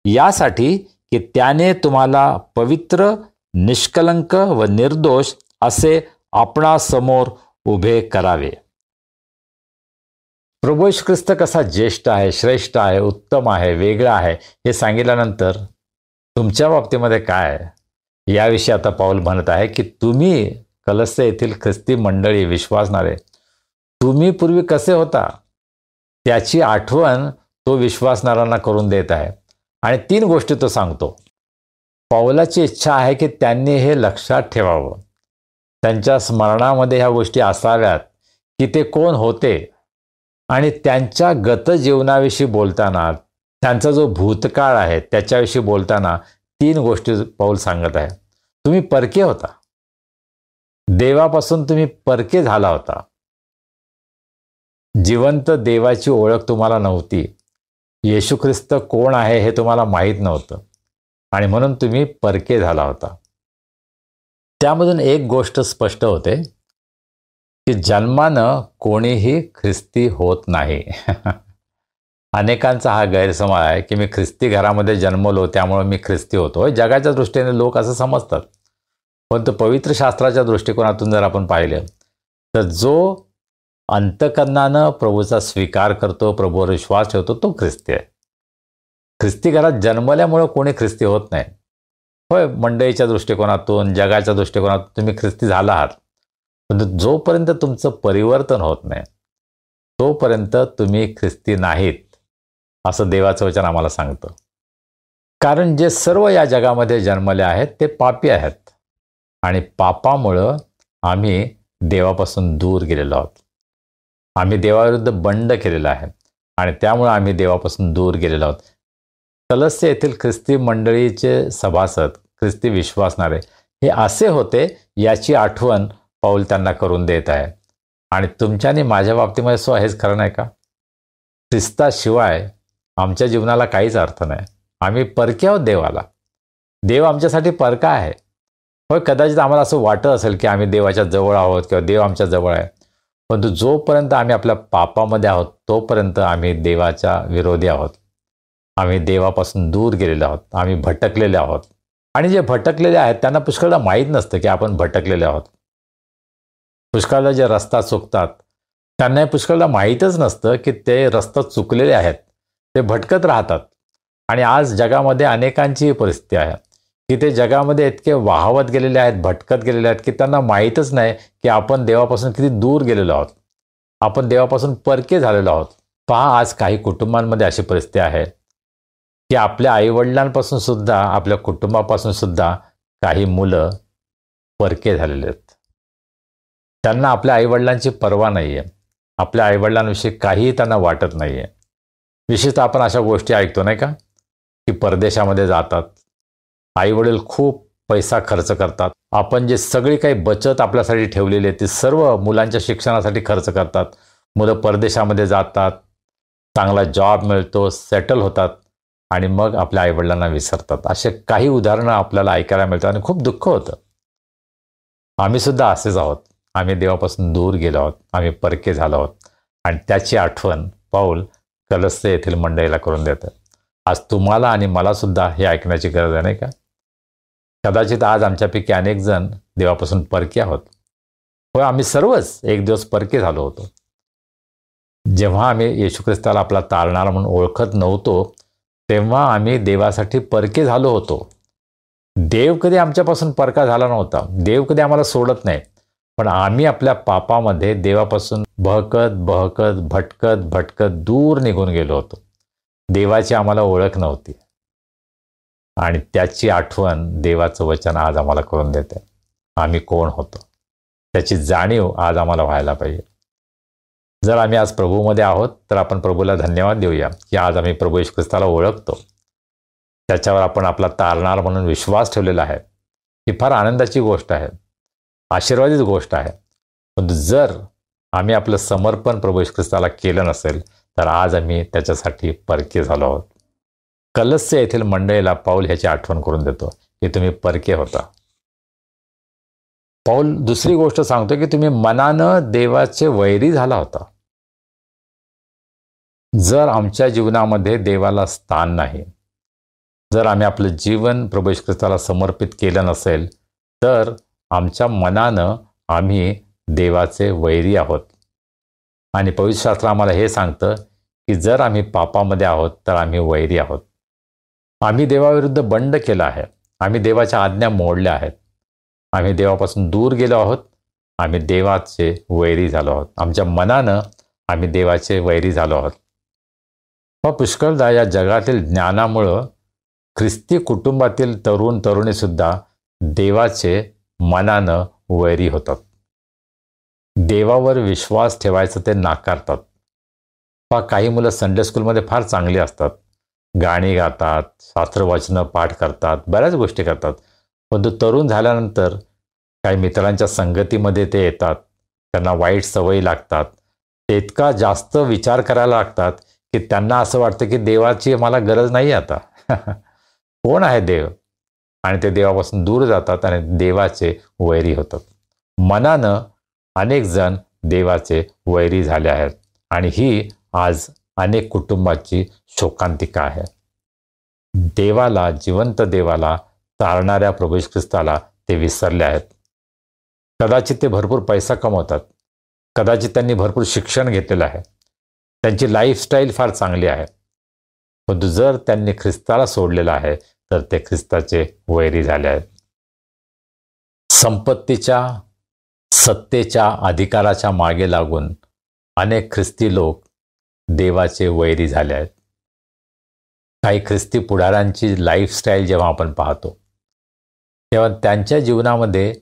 यासाठी की त्याने तुम्हाला पवित्र, निष्कलंक व निर्दोष असे आपणासमोर उभे करावे. प्रभू येशू ख्रिस्त कसा ज्येष्ठ आहे, श्रेष्ठ आहे, उत्तम आहे, वेगळा आहे, हे सांगितल्यानंतर तुमच्या बाबतीमध्ये काय आहे याविषयी आता पौल म्हणत आहे की तुम्ही कलस्से येथील ख्रिस्ती मंडळी विश्वासणारे, तुम्ही पूर्वी कसे होता त्याची आठवण तो विश्वासणाऱ्यांना करून देत आहे. आणि 3 गोष्टी तो सांगतो. पौलाची इच्छा आहे की त्यांनी हे लक्षात ठेवावं, त्यांच्या स्मरणामध्ये ह्या गोष्टी असाव्यात की ते कोण होते, आणि त्यांच्या गत जीवनाविषयी बोलताना, त्यांचा जो भूतकाळ आहे त्याच्याविषयी बोलताना 3 गोष्टी पौल सांगत आहे. तुम्ही परके होता, देवापासून तुम्ही परके झाला होता, जिवंत देवाची ओळख तुम्हाला नव्हती, येशू ख्रिस्त कोण आहे हे तुम्हाला माहीत नव्हतं, आणि म्हणून तुम्ही परके झाला होता. त्यामधून एक गोष्ट स्पष्ट होते की जन्मानं कोणीही ख्रिस्ती होत नाही. अनेकांचा हा गैरसमज आहे की मी ख्रिस्ती घरामध्ये जन्मलो त्यामुळे मी ख्रिस्ती होतो. जगाच्या दृष्टीने लोक असं समजतात, परंतु पवित्र शास्त्राच्या दृष्टिकोनातून जर आपण पाहिलं तर जो अंतःकरणानं प्रभूचा स्वीकार करतो, प्रभूवर विश्वास ठेवतो, तो ख्रिस्ती आहे. ख्रिस्ती घरात जन्मल्यामुळे कोणी ख्रिस्ती होत नाही. होय, मंडळीच्या दृष्टिकोनातून, जगाच्या दृष्टिकोनातून तुम्ही ख्रिस्ती झाला आहात, परंतु जोपर्यंत तुमचं परिवर्तन होत नाही तोपर्यंत तुम्ही ख्रिस्ती नाहीत, असं देवाचं वचन आम्हाला सांगतं. कारण जे सर्व या जगामध्ये जन्मले आहेत ते पापी आहेत, आणि पापामुळं आम्ही देवापासून दूर गेलेलो आहोत. आम्ही देवाविरुद्ध बंड केलेला आहे, आणि त्यामुळे आम्ही देवापासून दूर गेलेलो आहोत. कलस्से येथील ख्रिस्ती मंडळीचे सभासद, ख्रिस्ती विश्वासणारे हे असे होते याची आठवण पौल त्यांना करून देत आहे. आणि तुमच्या आणि माझ्या बाबतीमध्ये हेच खरं नाही का? ख्रिस्ताशिवाय आमच्या जीवनाला काहीच अर्थ नाही. आम्ही परके आहोत देवाला. देव आमच्यासाठी परका आहे. होय, कदाचित आम्हाला असं वाटत असेल की आम्ही देवाच्या जवळ आहोत किंवा देव आमच्या जवळ आहे, परंतु जोपर्यंत आम्ही आपल्या पापामध्ये आहोत तोपर्यंत आम्ही देवाच्या विरोधी आहोत. आम्ही देवापासून दूर गेलेलो आहोत, आम्ही भटकलेले आहोत. आणि जे भटकलेले आहेत त्यांना पुष्कळदा माहीत नसतं की आपण भटकलेले आहोत. पुष्कळदा जे रस्ता चुकतात त्यांना पुष्कळदा माहीतच नसतं की ते रस्ता चुकलेले आहेत, ते भटकत राहतात. आणि आज जगामध्ये अनेकांची परिस्थिती आहे की ते जगामध्ये इतके वाहवत गेलेले आहेत, भटकत गेलेले आहेत की त्यांना माहीतच नाही की आपण देवापासून किती दूर गेलेलो आहोत, आपण देवापासून परके झालेलो आहोत. पहा, आज काही कुटुंबांमध्ये अशी परिस्थिती आहे की आपल्या आईवडिलांपासून सुद्धा, आपल्या कुटुंबापासून सुद्धा काही मुलं परके झालेले आहेत. त्यांना आपल्या आईवडिलांची पर्वा नाही आहे, आपल्या आईवडिलांविषयी काहीही त्यांना वाटत नाही आहे. विशेषतः आपण अशा गोष्टी ऐकतो नाही का, की परदेशामध्ये जातात, आईवडील खूप पैसा खर्च करतात, आपण जे सगळी काही बचत आपल्यासाठी ठेवलेली आहे ती सर्व मुलांच्या शिक्षणासाठी खर्च करतात. मुलं परदेशामध्ये जातात, चांगला जॉब मिळतो, सेटल होतात आणि मग आपल्या आईवडिलांना विसरतात. असे काही उदाहरणं आपल्याला ऐकायला मिळतात आणि खूप दुःख होतं. आम्ही सुद्धा असेच आहोत, आम्ही देवापासून दूर गेलो आहोत, आम्ही परके झालो आहोत. आणि त्याची आठवण पाऊल कलस्से येथील मंडळीला करून देतं. आज तुम्हाला आणि मला सुद्धा हे ऐकण्याची गरज आहे नाही का. कदाचित आज आमच्यापैकी अनेक जण देवापासून परके आहोत. होय, आम्ही सर्वच एक दिवस परके झालो होतो. जेव्हा आम्ही येशू ख्रिस्ताला आपला तारणारा म्हणून ओळखत नव्हतो तेव्हा आम्ही देवासाठी परके झालो होतो. देव कधी आमच्यापासून परका झाला नव्हता, देव कधी आम्हाला सोडत नाही. पण आम्ही आपल्या पापामध्ये देवापासून बहकत भटकत दूर निघून गेलो होतो. देवाची आम्हाला ओळख नव्हती आणि त्याची आठवण देवाचं वचन आज आम्हाला करून देते. आम्ही कोण होतो त्याची जाणीव आज आम्हाला व्हायला पाहिजे. जर आम्ही आज प्रभूमध्ये आहोत तर आपण प्रभूला धन्यवाद देऊया की आज आम्ही प्रभू येशू ख्रिस्ताला ओळखतो, त्याच्यावर आपण आपला तारणार म्हणून विश्वास ठेवलेला आहे. ही फार आनंदाची गोष्ट आहे, आशीर्वादित गोष्ट आहे. पण जर आम्ही आपलं समर्पण प्रभू येशू ख्रिस्ताला केलं नसेल तर आज आम्ही त्याच्यासाठी परके झालो आहोत. कलस्से येथील मंडळीला पाऊल ह्याची आठवण करून देतो की तुम्ही परके होता. पाऊल दुसरी गोष्ट सांगतो की तुम्ही मनानं देवाचे वैरी झाला होता. जर आमच्या जीवनामध्ये देवाला स्थान नाही, जर आम्ही आपलं जीवन प्रभू येशू ख्रिस्ताला समर्पित केलं नसेल तर आमच्या मनानं आम्ही देवाचे वैरी आहोत. आणि पवित्र शास्त्र आम्हाला हे सांगतं की जर आम्ही पापामध्ये आहोत तर आम्ही वैरी आहोत. आम्ही देवाविरुद्ध बंड केला आहे, आम्ही देवाच्या आज्ञा मोडल्या आहेत, आम्ही देवापासून दूर गेलो आहोत, आम्ही देवाचे वैरी झालो आहोत. आमच्या मनानं आम्ही देवाचे वैरी झालो आहोत. व पुष्कळदा या जगातील ज्ञानामुळं ख्रिस्ती कुटुंबातील तरुण तरुणीसुद्धा देवाचे मनानं वैरी होतात. देवावर विश्वास ठेवायचं ते नाकारतात. पहा, काही मुलं संडे स्कूलमध्ये फार चांगली असतात, गाणी गातात, शास्त्रवचनं पाठ करतात, बऱ्याच गोष्टी करतात. पण तरुण झाल्यानंतर काही मित्रांच्या संगतीमध्ये ते येतात, त्यांना वाईट सवयी लागतात, ते इतका जास्त विचार करायला लागतात की त्यांना असं वाटतं की देवाची मला गरज नाही आता. कोण आहे देव? आणि ते देवापासून दूर जातात आणि देवाचे वैरी होतात. मनानं अनेक जण देवाचे वैरी झाले आहेत आणि ही आज अनेक कुटुंबाची शोकांतिका आहे. देवाला, जिवंत देवाला तारणाऱ्या प्रभू येशू ख्रिस्ताला ते विसरले आहेत. कदाचित ते भरपूर पैसा कमवतात, कदाचित त्यांनी भरपूर शिक्षण घेतलेलं आहे, त्यांची लाईफस्टाईल फार चांगली आहे. परंतु जर त्यांनी ख्रिस्ताला सोडलेलं आहे तर ते ख्रिस्ताचे वैरी झाले आहेत. संपत्तीच्या, सत्तेच्या, अधिकाराच्या मागे लागून अनेक ख्रिस्ती लोक देवाचे वैरी झाले आहेत. काही ख्रिस्ती पुढाऱ्यांची लाईफस्टाईल जेव्हा आपण पाहतो तेव्हा त्यांच्या जीवनामध्ये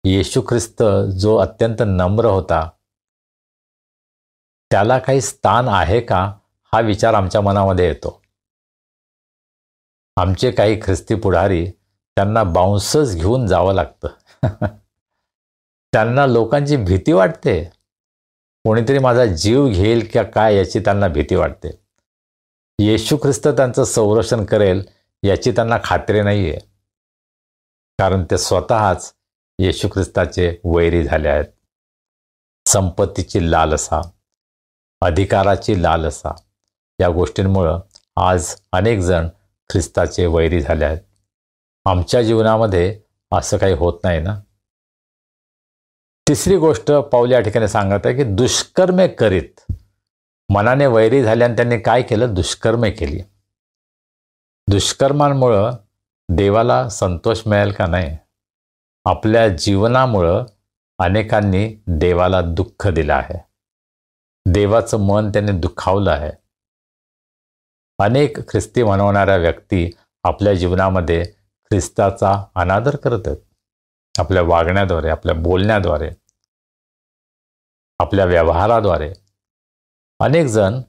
येशू ख्रिस्त जो अत्यंत नम्र होता त्याला काही स्थान आहे का हा विचार आमच्या मनामध्ये येतो. आमचे काही ख्रिस्ती पुढारी, त्यांना बाउन्सर्स घेऊन जावं लागतं. त्यांना लोकांची भीती वाटते, कोणीतरी माझा जीव घेईल का काय याची त्यांना भीती वाटते. येशू ख्रिस्त त्यांचं संरक्षण करेल याची त्यांना खात्री नाही आहे, कारण ते स्वतःच येशू ख्रिस्ताचे वैरी झाले आहेत. संपत्तीची लालसा, अधिकाराची लालसा या गोष्टींमुळं आज अनेक जण ख्रिस्ताचे वैरी झाले आहेत. आमच्या जीवनामध्ये असं काही होत नाही ना. तिसरी गोष्ट पाऊल या ठिकाणी सांगत आहे की दुष्कर्मे करीत मनाने वैरी झाले आणि त्यांनी काय केलं? दुष्कर्मे केली. दुष्कर्मांमुळं देवाला संतोष मिळेल का? नाही. आपल्या जीवनामुळं अनेकांनी देवाला दुःख दिलं आहे. देवाचं मन त्यांनी दुखावलं आहे. अनेक ख्रिस्ती म्हणवणाऱ्या व्यक्ती आपल्या जीवनामध्ये ख्रिस्ताचा अनादर करत आहेत. आपल्या वागण्याद्वारे, आपल्या बोलण्याद्वारे, आपल्या व्यवहाराद्वारे अनेक जण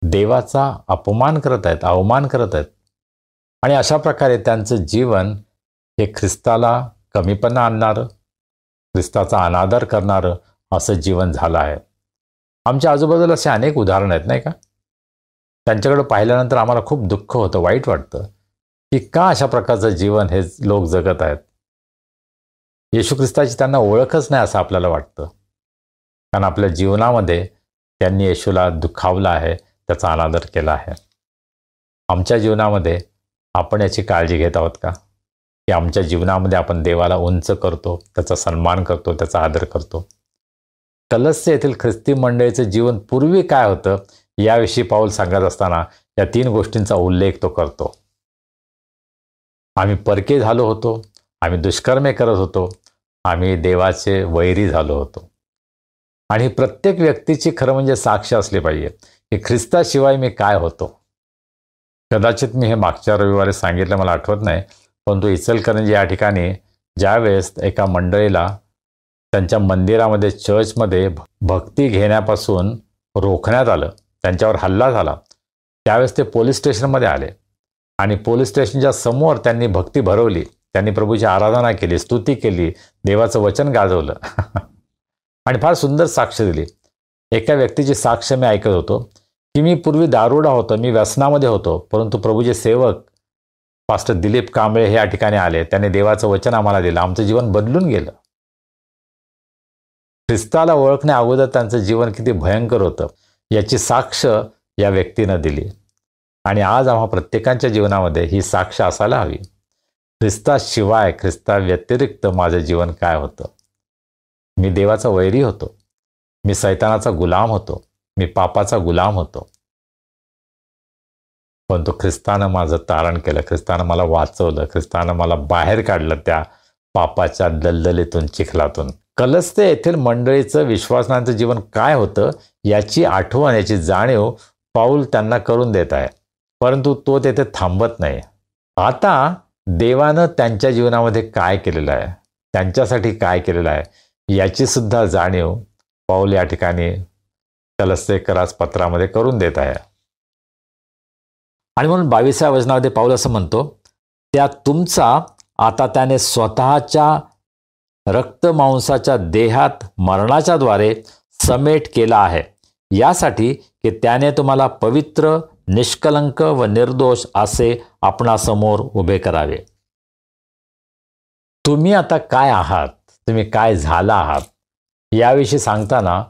देवाचा अपमान करत आहेत, अवमान करत आहेत. आणि अशा प्रकारे त्यांचं जीवन हे ख्रिस्ताला कमीपणा आणणारं, ख्रिस्ताचा अनादर करणारं असं जीवन झालं आहे. आमच्या आजूबाजूला असे अनेक उदाहरणं आहेत, नाही का? त्यांच्याकडे पाहिल्यानंतर आम्हाला खूप दुःख होतं, वाईट वाटतं की का अशा प्रकारचं जीवन हे लोक जगत आहेत. येशू ख्रिस्ताची त्यांना ओळखच नाही असं आपल्याला वाटतं. कारण आपल्या जीवनामध्ये त्यांनी येशूला दुखावलं आहे, त्याचा अनादर केला आहे. आमच्या जीवनामध्ये आपण याची काळजी घेत आहोत का? की आमच्या जीवनामध्ये आपण देवाला उंच करतो, त्याचा सन्मान करतो, त्याचा आदर करतो? कलस्से येथील ख्रिस्ती मंडळीचं जीवन पूर्वी काय होतं याविषयी पाऊल सांगत असताना या 3 गोष्टींचा उल्लेख तो करतो. आम्ही परके झालो होतो, आम्ही दुष्कर्मे करत होतो, आम्ही देवाचे वैरी झालो होतो. आणि प्रत्येक व्यक्तीची खरं म्हणजे साक्ष असली पाहिजे की ख्रिस्ताशिवाय मी काय होतो. कदाचित मी हे मागच्या रविवारी सांगितलं, मला आठवत नाही, परंतु इचलकरंजी या ठिकाणी ज्यावेळेस एका मंडळीला त्यांच्या मंदिरामध्ये, चर्चमध्ये भक्ती घेण्यापासून रोखण्यात आलं, त्यांच्यावर हल्ला झाला, त्यावेळेस ते पोलीस स्टेशनमध्ये आले आणि पोलीस स्टेशनच्या समोर त्यांनी भक्ती भरवली. त्यांनी प्रभूची आराधना केली, स्तुती केली, देवाचं वचन गाजवलं आणि फार सुंदर साक्ष दिली. एका व्यक्तीची साक्ष मी ऐकत होतो की मी पूर्वी दारुडा होतो, मी व्यसनामध्ये होतो, परंतु प्रभूचे सेवक पास्टर दिलीप कांबळे हे या ठिकाणी आले, त्यांनी देवाचं वचन आम्हाला दिलं, आमचं जीवन बदलून गेलं. ख्रिस्ताला ओळखण्या अगोदर त्यांचं जीवन किती भयंकर होतं याची साक्ष या व्यक्तीनं दिली. आणि आज आम्हा प्रत्येकाच्या जीवनामध्ये ही साक्ष असायला हवी. ख्रिस्ताशिवाय, ख्रिस्ता व्यतिरिक्त माझं जीवन काय होतं? मी देवाचा वैरी होतो, मी सैतानाचा गुलाम होतो, मी पापाचा गुलाम होतो. परंतु ख्रिस्तानं माझं तारण केलं, ख्रिस्तानं मला वाचवलं, ख्रिस्तानं मला बाहेर काढलं त्या पापाच्या दलदलीतून, चिखलातून. कलस्ते येथील मंडळीचं विश्वासनांचं जीवन काय होतं याची आठवण, याची जाणीव पाऊल त्यांना करून देत आहे. परंतु तो तेथे थांबत नाही. आता देवानं त्यांच्या जीवनामध्ये काय केलेलं आहे, त्यांच्यासाठी काय केलेलं आहे याची सुद्धा जाणीव पाऊल या ठिकाणी कलस्सेकरास पत्रामध्ये करून देत आहे. आणि म्हणून 22व्या वचनामध्ये पाऊल असं म्हणतो, त्या तुमचा आता त्याने स्वतःच्या रक्तमांसाच्या देहात मरणाच्या द्वारे समेट केला आहे, यासाठी की त्याने तुम्हाला पवित्र, निष्कलंक व निर्दोष असे आपणासमोर उभे करावे. तुम्ही आता काय आहात, तुम्ही काय झाला आहात याविषयी सांगताना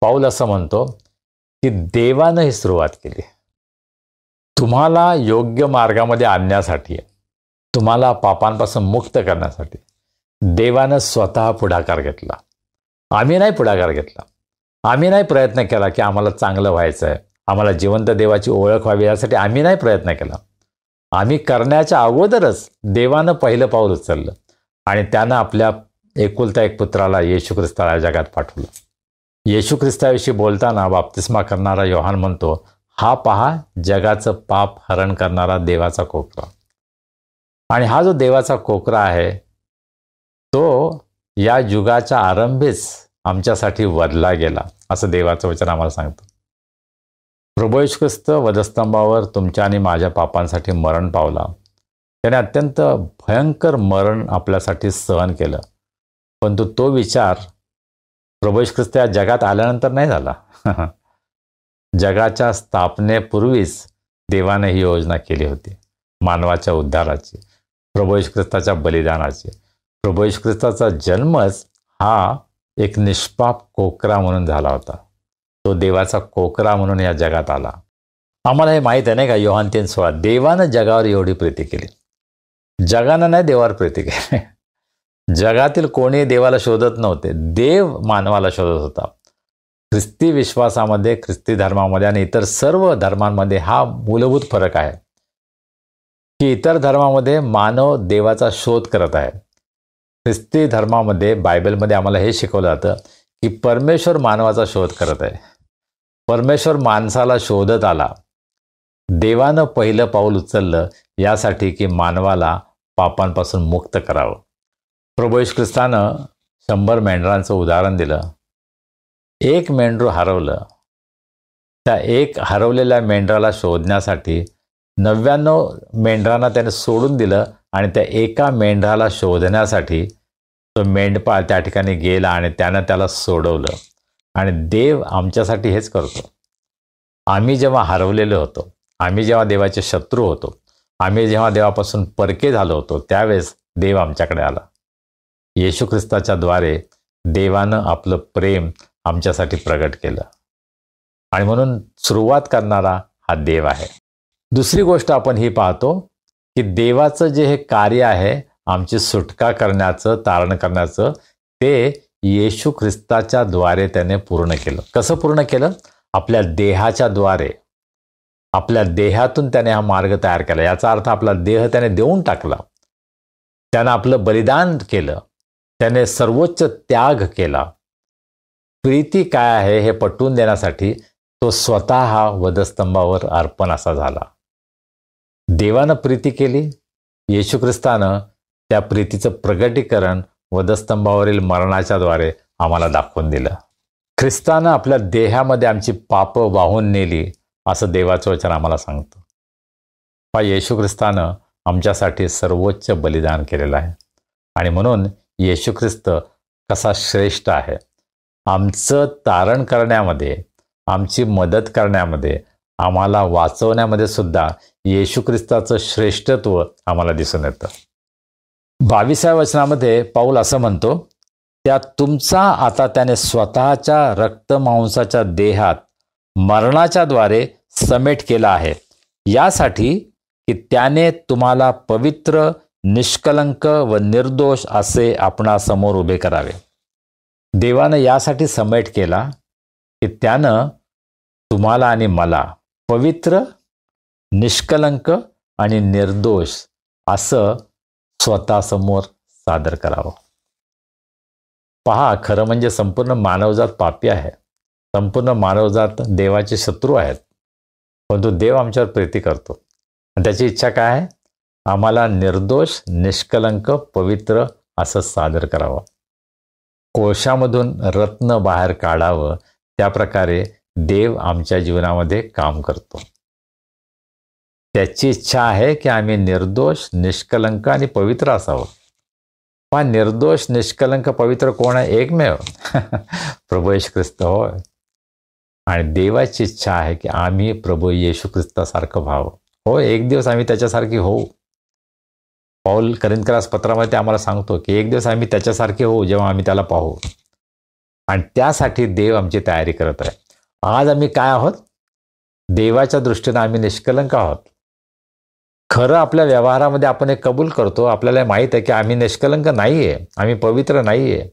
पाऊल असं म्हणतो की देवानं ही सुरुवात केली. तुम्हाला योग्य मार्गामध्ये आणण्यासाठी, तुम्हाला पापांपासून मुक्त करण्यासाठी देवानं स्वतः पुढाकार घेतला. आम्ही नाही पुढाकार घेतला, आम्ही नाही प्रयत्न केला की आम्हाला चांगलं व्हायचं आहे, आम्हाला जिवंत देवाची ओळख व्हावी यासाठी आम्ही नाही प्रयत्न केला. आम्ही करण्याच्या अगोदरच देवानं पहिलं पाऊल उचललं आणि त्यानं आपल्या एकुलता एक पुत्राला येशू ख्रिस्ताला जगात पाठवलं. येशू ख्रिस्ताविषयी बोलताना बाप्तिस्मा करणारा योहान म्हणतो, हा पहा जगाचं पाप हरण करणारा देवाचा कोकरा. आणि हा जो देवाचा कोकरा आहे तो या युगाच्या आरंभीच आमच्यासाठी वधला गेला असं देवाचं वचन आम्हाला सांगतं. प्रभू येशू ख्रिस्त वधस्तंभावर तुमच्या आणि माझ्या पापांसाठी मरण पावला. त्याने अत्यंत भयंकर मरण आपल्यासाठी सहन केलं. परंतु तो विचार प्रभू येशू ख्रिस्त या जगात आल्यानंतर नाही झाला. जगाच्या स्थापनेपूर्वीच देवाने ही योजना केली होती, मानवाच्या उद्धाराची, प्रभू येशू ख्रिस्ताच्या बलिदानाची. प्रभू येशू ख्रिस्ताचा जन्मच हा एक निष्पाप कोकरा म्हणून झाला होता. तो देवाचा कोकरा म्हणून या जगात आला आम्हाला हे माहीत आहे नाही का, योहान 3:16, देवानं जगावर एवढी प्रीती केली. जगानं नाही देवावर प्रीती केली. जगातील कोणी देवाला शोधत नव्हते, देव मानवाला शोधत होता. ख्रिस्ती विश्वासामध्ये, ख्रिस्ती धर्मामध्ये आणि इतर सर्व धर्मांमध्ये हा मूलभूत फरक आहे की इतर धर्मामध्ये मानव देवाचा शोध करत आहे. ख्रिस्ती धर्मामध्ये, बायबलमध्ये आम्हाला हे शिकवलं जातं की परमेश्वर मानवाचा शोध करत आहे. परमेश्वर माणसाला शोधत आला. देवानं पहिलं पाऊल उचललं यासाठी की मानवाला पापांपासून मुक्त करावं. प्रभू येशू ख्रिस्तानं 100 मेंढरांचं उदाहरण दिलं. एक मेंढरू हरवलं. त्या एक हरवलेल्या मेंढराला शोधण्यासाठी 99 मेंढरांना त्याने सोडून दिलं आणि त्या एका मेंढराला शोधण्यासाठी तो मेंढपाळ त्या ठिकाणी गेला आणि त्यानं त्याला सोडवलं. आणि देव आमच्यासाठी हेच करतो. आम्ही जेव्हा हरवलेलो होतो, आम्ही जेव्हा देवाचे शत्रू होतो, आम्ही जेव्हा देवापासून परके झालो होतो, त्यावेळेस देव आमच्याकडे आला. येशू ख्रिस्ताच्या द्वारे देवानं आपलं प्रेम आमच्यासाठी प्रगट केलं आणि म्हणून सुरुवात करणारा हा देव आहे. दुसरी गोष्ट आपण ही पाहतो की देवाचं जे हे कार्य आहे आमची सुटका करण्याचं, तारण करण्याचं, ते येशू ख्रिस्ताच्या द्वारे त्याने पूर्ण केलं. कसं पूर्ण केलं? आपल्या देहाच्या द्वारे. आपल्या देहातून त्याने हा मार्ग तयार केला. याचा अर्थ आपला देह त्याने देऊन टाकला. त्यानं आपलं बलिदान केलं. त्याने सर्वोच्च त्याग केला. प्रीती काय आहे हे पटवून देण्यासाठी तो स्वतः वधस्तंभावर अर्पण असा झाला. देवानं प्रीती केली. येशू ख्रिस्तानं त्या प्रीतीचं प्रगटीकरण वधस्तंभावरील मरणाच्या द्वारे आम्हाला दाखवून दिलं. ख्रिस्तानं आपल्या देहामध्ये आमची पापं वाहून नेली असं देवाचं वचन आम्हाला सांगतं. येशू ख्रिस्तानं आमच्यासाठी सर्वोच्च बलिदान केलेलं आहे आणि म्हणून येशू ख्रिस्त कसा श्रेष्ठ आहे. आमचं तारण करण्यामध्ये, आमची मदत करण्यामध्ये, आम्हाला वाचवण्यामध्ये सुद्धा येशू ख्रिस्ताचं श्रेष्ठत्व आम्हाला दिसून येतं. 22व्या वचनामध्ये पाऊल असं म्हणतो, त्यात तुमचा आता त्याने स्वतःच्या रक्तमांसाच्या देहात मरणाच्या द्वारे समेट केला आहे, यासाठी की त्याने तुम्हाला पवित्र, निष्कलंक व निर्दोष असे आपणासमोर उभे करावे. देवानं यासाठी समेट केला की त्यानं तुम्हाला आणि मला पवित्र, निष्कलंक आणि निर्दोष असं स्वतःसमोर सादर करावं. पहा, खरं म्हणजे संपूर्ण मानवजात पापी आहे. संपूर्ण मानवजात देवाचे शत्रू आहेत. परंतु देव आमच्यावर प्रीती करतो आणि त्याची इच्छा काय आहे? आम्हाला निर्दोष, निष्कलंक, पवित्र असं सादर करावं. कोळशामधून रत्न बाहेर काढावं, त्या प्रकारे देव आमच्या जीवनामध्ये काम करतो. त्याची इच्छा आहे की आम्ही निर्दोष, निष्कलंक आणि पवित्र असावं. पण निर्दोष, निष्कलंक, पवित्र कोण आहे? एकमेव प्रभू येशू ख्रिस्त होय. आणि देवाची इच्छा आहे की आम्ही प्रभू येशू ख्रिस्तासारखं व्हावं. हो, एक दिवस आम्ही त्याच्यासारखे होऊ. पौल करिंथकरास पत्रामध्ये आम्हाला सांगतो की एक दिवस आम्ही त्याच्यासारखे होऊ जेव्हा आम्ही त्याला पाहू. आणि त्यासाठी देव आमची तयारी करत आहे. आज आम्ही काय आहोत? देवाच्या दृष्टीने आम्ही निष्कलंक आहोत. खरं आपल्या व्यवहारामध्ये आपण हे कबूल करतो. आपल्याला माहीत आहे की आम्ही निष्कलंक नाही आहे, आम्ही पवित्र नाही आहे,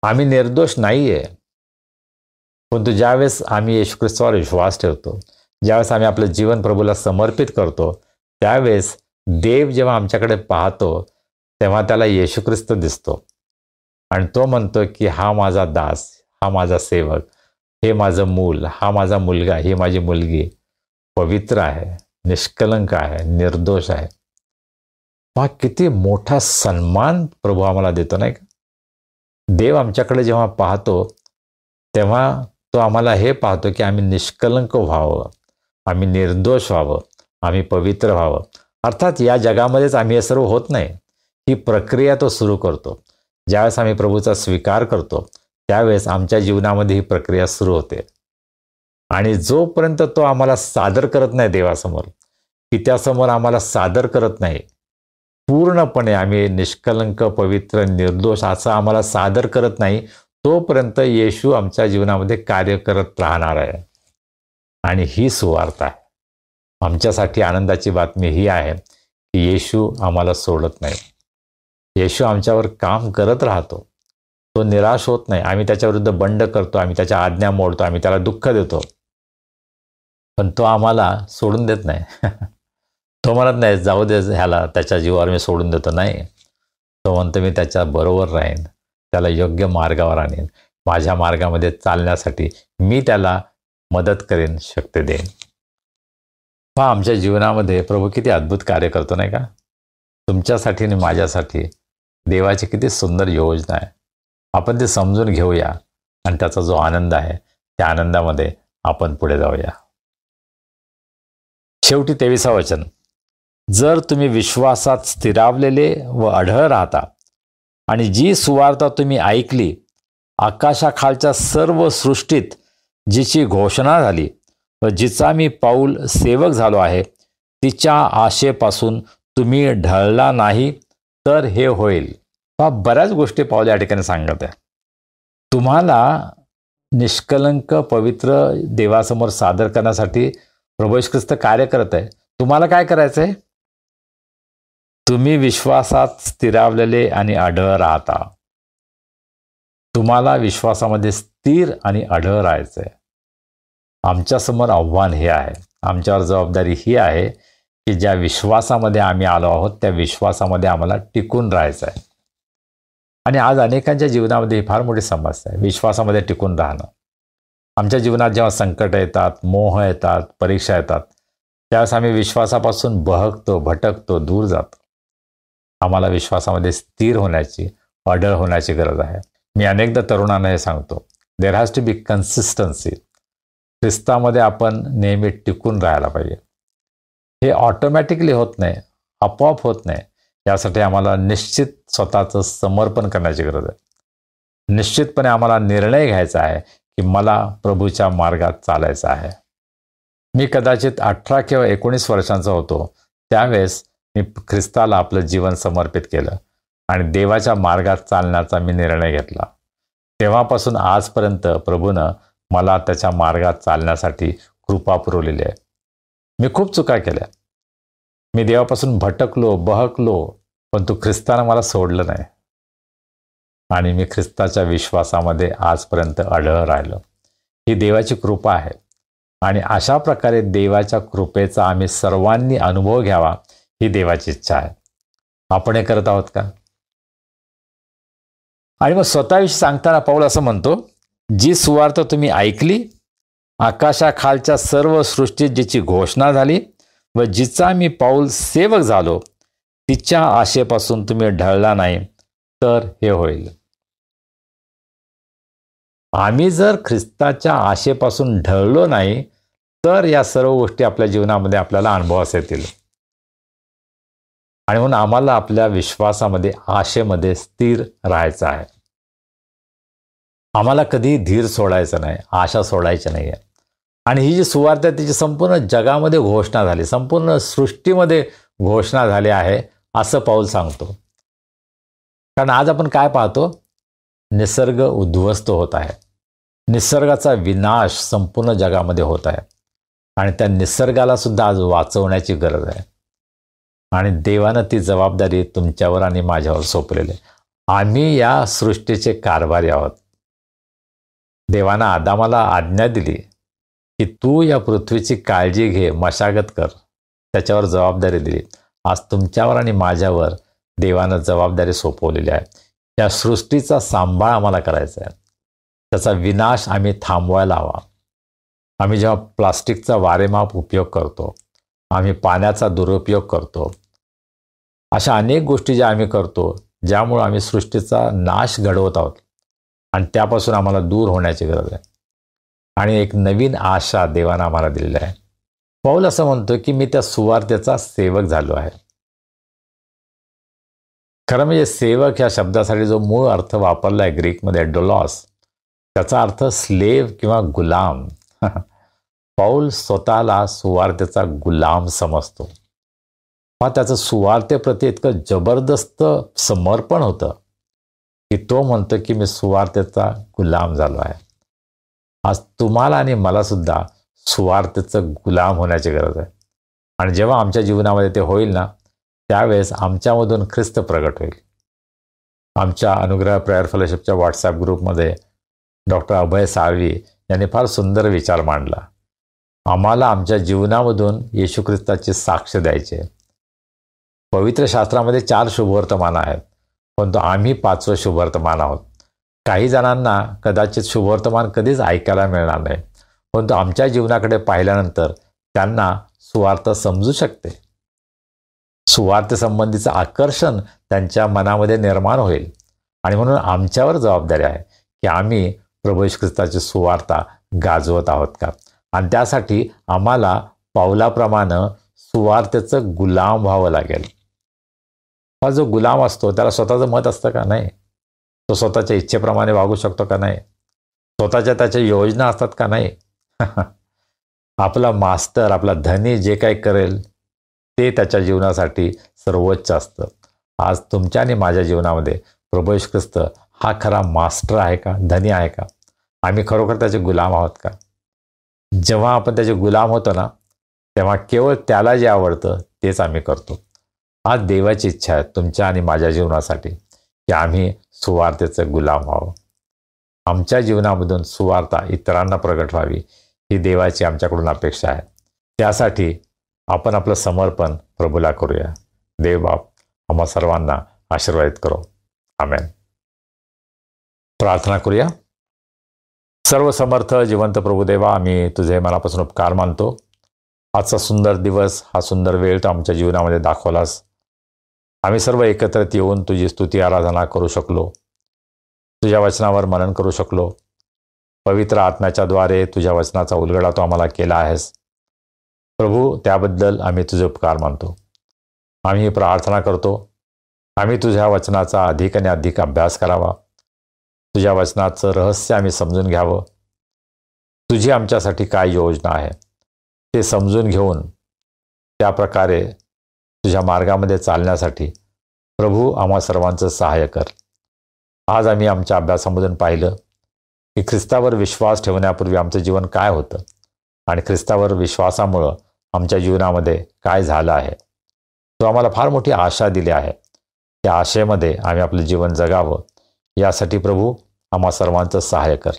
आम्ही निर्दोष नाही आहे. परंतु ज्यावेळेस आम्ही येशू ख्रिस्तावर विश्वास ठेवतो, ज्यावेळेस आम्ही आपलं जीवन प्रभूला समर्पित करतो, त्यावेळेस देव जेव्हा आमच्याकडे पाहतो तेव्हा त्याला येशू ख्रिस्त दिसतो आणि तो म्हणतो की हा माझा दास, हा माझा सेवक, हे माझं मूल, हा माझा मुलगा, ही माझी मुलगी पवित्र आहे, निष्कलंक आहे, निर्दोष आहे. हा किती मोठा सन्मान प्रभू आम्हाला देतो नाही का? देव आमच्याकडे जेव्हा पाहतो तेव्हा तो आम्हाला हे पाहतो की आम्ही निष्कलंक व्हावं, आम्ही निर्दोष व्हावं, आम्ही पवित्र व्हावं. अर्थात या जगामध्येच आम्ही हे सर्व होत नाही. ही प्रक्रिया तो सुरू करतो. ज्यावेळेस आम्ही प्रभूचा स्वीकार करतो त्यावेळेस आमच्या जीवनामध्ये ही प्रक्रिया सुरू होते. आणि जोपर्यंत तो आम्हाला सादर करत नाही देवासमोर, पित्यासमोर आम्हाला सादर करत नाही, पूर्णपणे आम्ही निष्कलंक, पवित्र, निर्दोष असं आम्हाला सादर करत नाही, तोपर्यंत येशू आमच्या जीवनामध्ये कार्य करत राहणार आहे. आणि ही सुवार्ता आहे. आमच्यासाठी आनंदाची बातमी ही आहे की येशू आम्हाला सोडत नाही. येशू आमच्यावर काम करत राहतो. तो निराश होत नाही. आम्ही त्याच्याविरुद्ध बंड करतो, आम्ही त्याच्या आज्ञा मोडतो, आम्ही त्याला दुःख देतो, पण तो आम्हाला सोडून देत नाही. तो म्हणत नाही जाऊ दे ह्याला, त्याच्या जीवावर मी सोडून देतो. नाही, तो म्हणतो मी त्याच्या बरोबर राहीन, त्याला योग्य मार्गावर आणीन, माझ्या मार्गामध्ये चालण्यासाठी मी त्याला मदत करेन, शक्ती देईन. पहा, आमच्या जीवनामध्ये प्रभू किती अद्भुत कार्य करतो नाही का. तुमच्यासाठी आणि माझ्यासाठी देवाची किती सुंदर योजना आहे. आपण ते समजून घेऊया आणि त्याचा जो आनंद आहे त्या आनंदामध्ये आपण पुढे जाऊया. शेवटी 23वा वचन, जर तुम्ही विश्वासात स्थिरावलेले व अढळ राहता आणि जी सुवार्ता तुम्ही ऐकली, आकाशाखालच्या सर्व सृष्टीत जिची घोषणा झाली व जिचा मी पाऊल सेवक झालो आहे, तिच्या आशेपासून तुम्ही ढळला नाही, तर हे होईल. बऱ्याच गोष्टी पाऊल या ठिकाणी सांगत आहे. तुम्हाला निष्कलंक पवित्र देवासमोर सादर करण्यासाठी प्रभू येशू ख्रिस्त कार्य करत आहे. तुम्हाला काय करायचं आहे? तुम्ही विश्वासात स्थिरावलेले आणि अढळ राहता. तुम्हाला विश्वासामध्ये स्थिर आणि अढळ राहायचं आहे. आमच्यासमोर आव्हान हे आहे, आमच्यावर जबाबदारी ही आहे की ज्या विश्वासामध्ये आम्ही आलो आहोत त्या विश्वासामध्ये आम्हाला टिकून राहायचं आहे. आणि आज अनेकांच्या जीवनामध्ये ही फार मोठी समस्या आहे, विश्वासामध्ये टिकून राहणं. आमच्या जीवनात जेव्हा संकट येतात, मोह येतात, परीक्षा येतात, त्यावेळेस आम्ही विश्वासापासून बहकतो, भटकतो, दूर जातो. आम्हाला विश्वासामध्ये स्थिर होण्याची, अढळ होण्याची गरज आहे. मी अनेकदा तरुणांना हे सांगतो, there has to be consistency. ख्रिस्तामध्ये आपण नेहमी टिकून राहायला पाहिजे. हे ऑटोमॅटिकली होत नाही, आपोआप होत नाही. यासाठी आम्हाला निश्चित स्वतःचं समर्पण करण्याची गरज आहे. निश्चितपणे आम्हाला निर्णय घ्यायचा आहे की मला प्रभूच्या मार्गात चालायचं आहे. मी कदाचित 18 किंवा 19 वर्षांचा होतो त्यावेळेस मी ख्रिस्ताला आपलं जीवन समर्पित केलं आणि देवाच्या मार्गात चालण्याचा मी निर्णय घेतला. तेव्हापासून आजपर्यंत प्रभूनं मला त्याच्या मार्गात चालण्यासाठी कृपा पुरवलेली आहे. मी खूप चुका केल्या, मी देवापासून भटकलो, बहकलो, पण तू ख्रिस्तानं मला सोडलं नाही आणि मी ख्रिस्ताच्या विश्वासामध्ये आजपर्यंत अढळ राहिलो. ही देवाची कृपा आहे आणि अशा प्रकारे देवाच्या कृपेचा आम्ही सर्वांनी अनुभव घ्यावा ही देवाची इच्छा आहे. आपण हे करत आहोत का? आणि मग स्वतःविषयी सांगताना पौल असं म्हणतो, जी सुवार्ता तुम्ही ऐकली, आकाशाखालच्या सर्व सृष्टीत जिची घोषणा झाली व जिचा मी पाऊल सेवक झालो, तिच्या आशेपासून तुम्ही ढळला नाही, तर हे होईल. आम्ही जर ख्रिस्ताच्या आशेपासून ढळलो नाही तर या सर्व गोष्टी आपल्या जीवनामध्ये आपल्याला अनुभवास येतील. आणि म्हणून आम्हाला आपल्या विश्वासामध्ये, आशेमध्ये स्थिर राहायचं आहे. आम्हाला कधी धीर सोडायचा नाही, आशा सोडायची नाही आहे. आणि ही जी सुवार्ता तिची संपूर्ण जगामध्ये घोषणा झाली, संपूर्ण सृष्टीमध्ये घोषणा झाली आहे असं पौल सांगतो. कारण आज आपण काय पाहतो? निसर्ग उद्ध्वस्त होत आहे. निसर्गाचा विनाश संपूर्ण जगामध्ये होत आहे आणि त्या निसर्गाला सुद्धा आज वाचवण्याची गरज आहे. आणि देवानं ती जबाबदारी तुमच्यावर आणि माझ्यावर सोपवलेली आहे. आम्ही या सृष्टीचे कारभारी आहोत. देवानं आदामाला आज्ञा दिली की तू या पृथ्वीची काळजी घे, मशागत कर, त्याच्यावर जबाबदारी दिली. आज तुमच्यावर आणि माझ्यावर देवानं जबाबदारी सोपवलेली आहे. या सृष्टीचा सांभाळ आम्हाला करायचा आहे. त्याचा विनाश आम्ही थांबवायला हवा. आम्ही जेव्हा प्लास्टिकचा वारेमाप उपयोग करतो, आम्ही पाण्याचा दुरुपयोग करतो, अशा अनेक गोष्टी ज्या आम्ही करतो ज्यामुळे आम्ही सृष्टीचा नाश घडवत आहोत आणि त्यापासून आम्हाला दूर होण्याची गरज आहे. आणि एक नवीन आशा देवानं आम्हाला दिलेली आहे. पौल असं म्हणतो की मी त्या सुवार्तेचा सेवक झालो आहे. खरं म्हणजे सेवक ह्या शब्दासाठी जो मूळ अर्थ वापरला आहे ग्रीकमध्ये, डोलॉस, त्याचा अर्थ स्लेव किंवा गुलाम. पौल स्वतःला सुवार्तेचा गुलाम समजतो. पण त्याचं सुवार्तेप्रती इतकं जबरदस्त समर्पण होतं की तो म्हणतो की मी सुवार्तेचा गुलाम झालो आहे. आज तुम्हाला आणि मला सुद्धा सुवार्तेचं गुलाम होण्याची गरज आहे. आणि जेव्हा आमच्या जीवनामध्ये ते होईल ना, त्यावेळेस आमच्यामधून ख्रिस्त प्रगट होईल. आमच्या अनुग्रह प्रेयर फेलोशिपच्या व्हॉट्सॲप ग्रुपमध्ये डॉक्टर अभय साळवी यांनी फार सुंदर विचार मांडला. आम्हाला आमच्या जीवनामधून येशू ख्रिस्ताची साक्ष द्यायची आहे. पवित्र शास्त्रामध्ये 4 शुभवर्तमान आहेत, परंतु आम्ही 5वं शुभवर्तमान आहोत. काही जणांना कदाचित शुभवर्तमान कधीच ऐकायला मिळणार नाही, परंतु आमच्या जीवनाकडे पाहिल्यानंतर त्यांना सुवार्ता समजू शकते. सुवार्तेसंबंधीचं आकर्षण त्यांच्या मनामध्ये निर्माण होईल. आणि म्हणून आमच्यावर जबाबदारी आहे की आम्ही प्रभू येशू ख्रिस्ताची सुवार्ता गाजवत आहोत का. आणि त्यासाठी आम्हाला पावलाप्रमाणे सुवार्तेचं गुलाम व्हावं लागेल. हा जो गुलाम असतो त्याला स्वतःचं मत असतं का? नाही. तो स्वतःच्या इच्छेप्रमाणे वागू शकतो का? नाही. स्वतःच्या त्याच्या योजना असतात का? नाही. आपला मास्तर, आपला धनी जे काही करेल ते त्याच्या जीवनासाठी सर्वोच्च असतं. आज तुमच्या आणि माझ्या जीवनामध्ये प्रभू येशू ख्रिस्त हा खरा मास्टर आहे का? धनी आहे का? आम्ही खरोखर त्याचे गुलाम आहोत का? जेव्हा आपण त्याचे गुलाम होतो ना, तेव्हा केवळ त्याला जे आवडतं तेच आम्ही करतो. आज देवाची इच्छा आहे तुमच्या आणि माझ्या जीवनासाठी की आम्ही सुवार्तेचं गुलाम व्हावं. आमच्या जीवनामधून सुवार्ता इतरांना प्रगट व्हावी ही देवाची आमच्याकडून अपेक्षा आहे. त्यासाठी आपण आपलं समर्पण प्रभूला करूया. देव बाप आम्हा सर्वांना आशीर्वादित करो. आमेन. प्रार्थना करूया. सर्व समर्थ जिवंत प्रभुदेवा, आम्ही तुझे मनापासून उपकार मानतो. आजचा सुंदर दिवस, हा सुंदर वेळ तू आमच्या जीवनामध्ये दाखवलास. आम्ही सर्व एकत्रित येऊन तुझी स्तुती आराधना करू शकलो, तुझ्या वचनावर मनन करू शकलो. पवित्र आत्म्याच्याद्वारे तुझ्या वचनाचा उलगडा तू आम्हाला केला आहेस प्रभू, त्याबद्दल आम्ही तुझे उपकार मानतो. आम्ही प्रार्थना करतो, आम्ही तुझ्या वचनाचा अधिक आणि अधिक अभ्यास करावा. तुझ्या वचनाचं रहस्य आम्ही समजून घ्यावं. तुझी आमच्यासाठी काय योजना आहे ते समजून घेऊन त्याप्रकारे तुझ्या मार्गामध्ये चालण्यासाठी प्रभू आम्हा सर्वांचं सहाय्य कर. आज आम्ही आमच्या अभ्यासामधून पाहिलं की ख्रिस्तावर विश्वास ठेवण्यापूर्वी आमचं जीवन काय होतं आणि ख्रिस्तावर विश्वासामुळं आमच्या जीवनामध्ये काय झालं आहे. तो आम्हाला फार मोठी आशा दिली आहे. त्या आशेमध्ये आम्ही आपलं जीवन जगावं यासाठी प्रभू आम्हा सर्वांचं सहाय्य कर.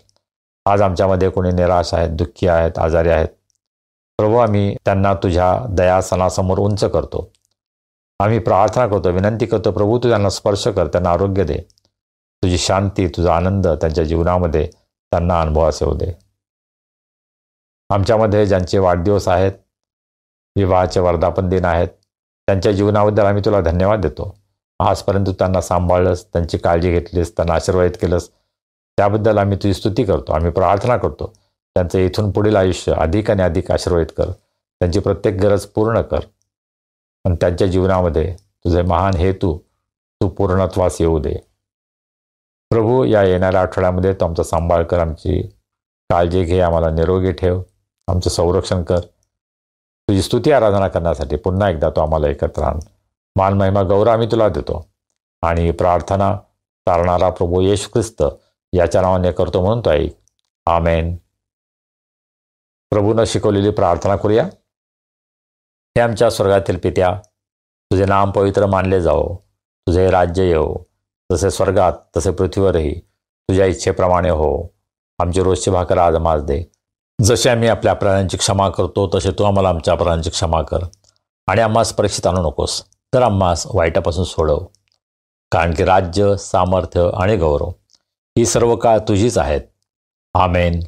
आज आमच्यामध्ये कोणी निराश आहेत, दुःखी आहेत, आजारी आहेत प्रभू, आम्ही त्यांना तुझ्या दयासनासमोर उंच करतो. आम्ही प्रार्थना करतो, विनंती करतो प्रभू, तू त्यांना स्पर्श कर, त्यांना आरोग्य दे. तुझी शांती, तुझा आनंद त्यांच्या जीवनामध्ये त्यांना अनुभवास येऊ दे. आमच्यामध्ये ज्यांचे वाढदिवस आहेत, विवाहाचे वर्धापन दिन आहेत, त्यांच्या जीवनाबद्दल आम्ही तुला धन्यवाद देतो. आजपर्यंत त्यांना सांभाळलंस, त्यांची काळजी घेतलीस, त्यांना आशीर्वादित केलंस, त्याबद्दल आम्ही तुझी स्तुती करतो. आम्ही प्रार्थना करतो त्यांचं इथून पुढील आयुष्य अधिक आणि अधिक आशीर्वादित कर. त्यांची प्रत्येक गरज पूर्ण कर आणि त्यांच्या जीवनामध्ये तुझे महान हेतू तू पूर्णत्वास येऊ दे. प्रभू, या येणाऱ्या आठवड्यामध्ये तू आमचा सांभाळ कर, आमची काळजी घे, आम्हाला निरोगी ठेव, आमचं संरक्षण कर. तुझी स्तुती आराधना करण्यासाठी पुन्हा एकदा तू आम्हाला एकत्र आण. मान महिमा गौरव आम्ही तुला देतो आणि प्रार्थना तारणारा प्रभू येशू ख्रिस्त याच्या नावाने करतो म्हणून तो ऐक. आमेन. प्रभूनं शिकवलेली प्रार्थना करूया. हे आमच्या स्वर्गातील पित्या, तुझे नाम पवित्र मानले जाओ, तुझे राज्य येवो, जसे स्वर्गात तसे पृथ्वीवरही तुझ्या इच्छेप्रमाणे हो. आमची रोजची भाकर आज आम्हास दे. जसे आम्ही आपल्या अपराधांची क्षमा करतो तसे तू आम्हाला आमच्या अपराधांची क्षमा कर. आणि आम्हास परीक्षेत आणू नकोस, तर आम्हास वाईटापासून सोडव. कारण की राज्य, सामर्थ्य आणि गौरव ही सर्व काळ तुझीच आहेत. आमेन.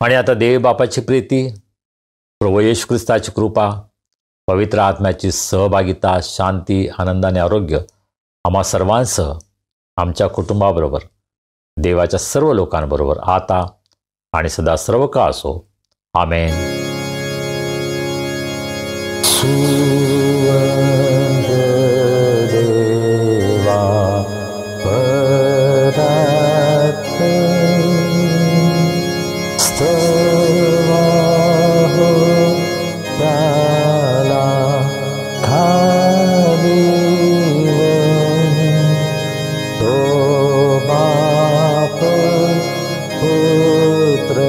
आणि आता देव बापाची प्रीती, प्रभू येशू ख्रिस्ताची कृपा, पवित्र आत्म्याची सहभागिता, शांती, आनंद आणि आरोग्य आम्हा सर्वांसह आमच्या कुटुंबाबरोबर, देवाच्या सर्व लोकांबरोबर आता आणि सदा सर्व काळ असो. आमेन. पुत्र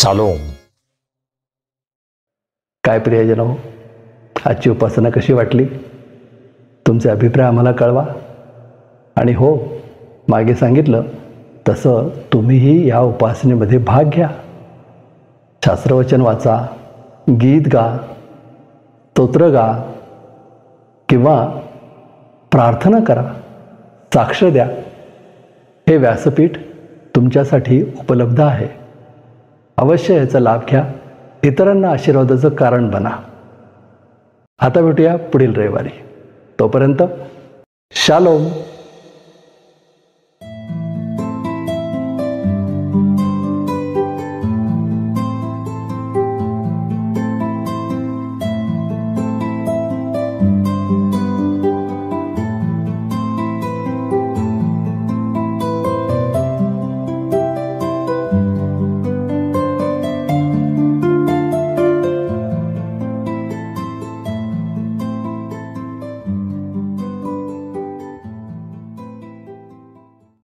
शालोम. काय प्रियजन हो, आजची उपासना कशी वाटली? तुमचे अभिप्राय आम्हाला कळवा. आणि हो, मागे सांगितलं तसं तुम्हीही या उपासनेमध्ये भाग घ्या. शास्त्रवचन वाचा, गीत गा, स्तोत्र गा किंवा प्रार्थना करा, साक्ष द्या. हे व्यासपीठ तुमच्यासाठी उपलब्ध आहे. अवश्य याचा लाभ घ्या, इतरांना आशीर्वादाचं कारण बना. आता भेटूया पुढील रविवारी. तोपर्यंत शालोम.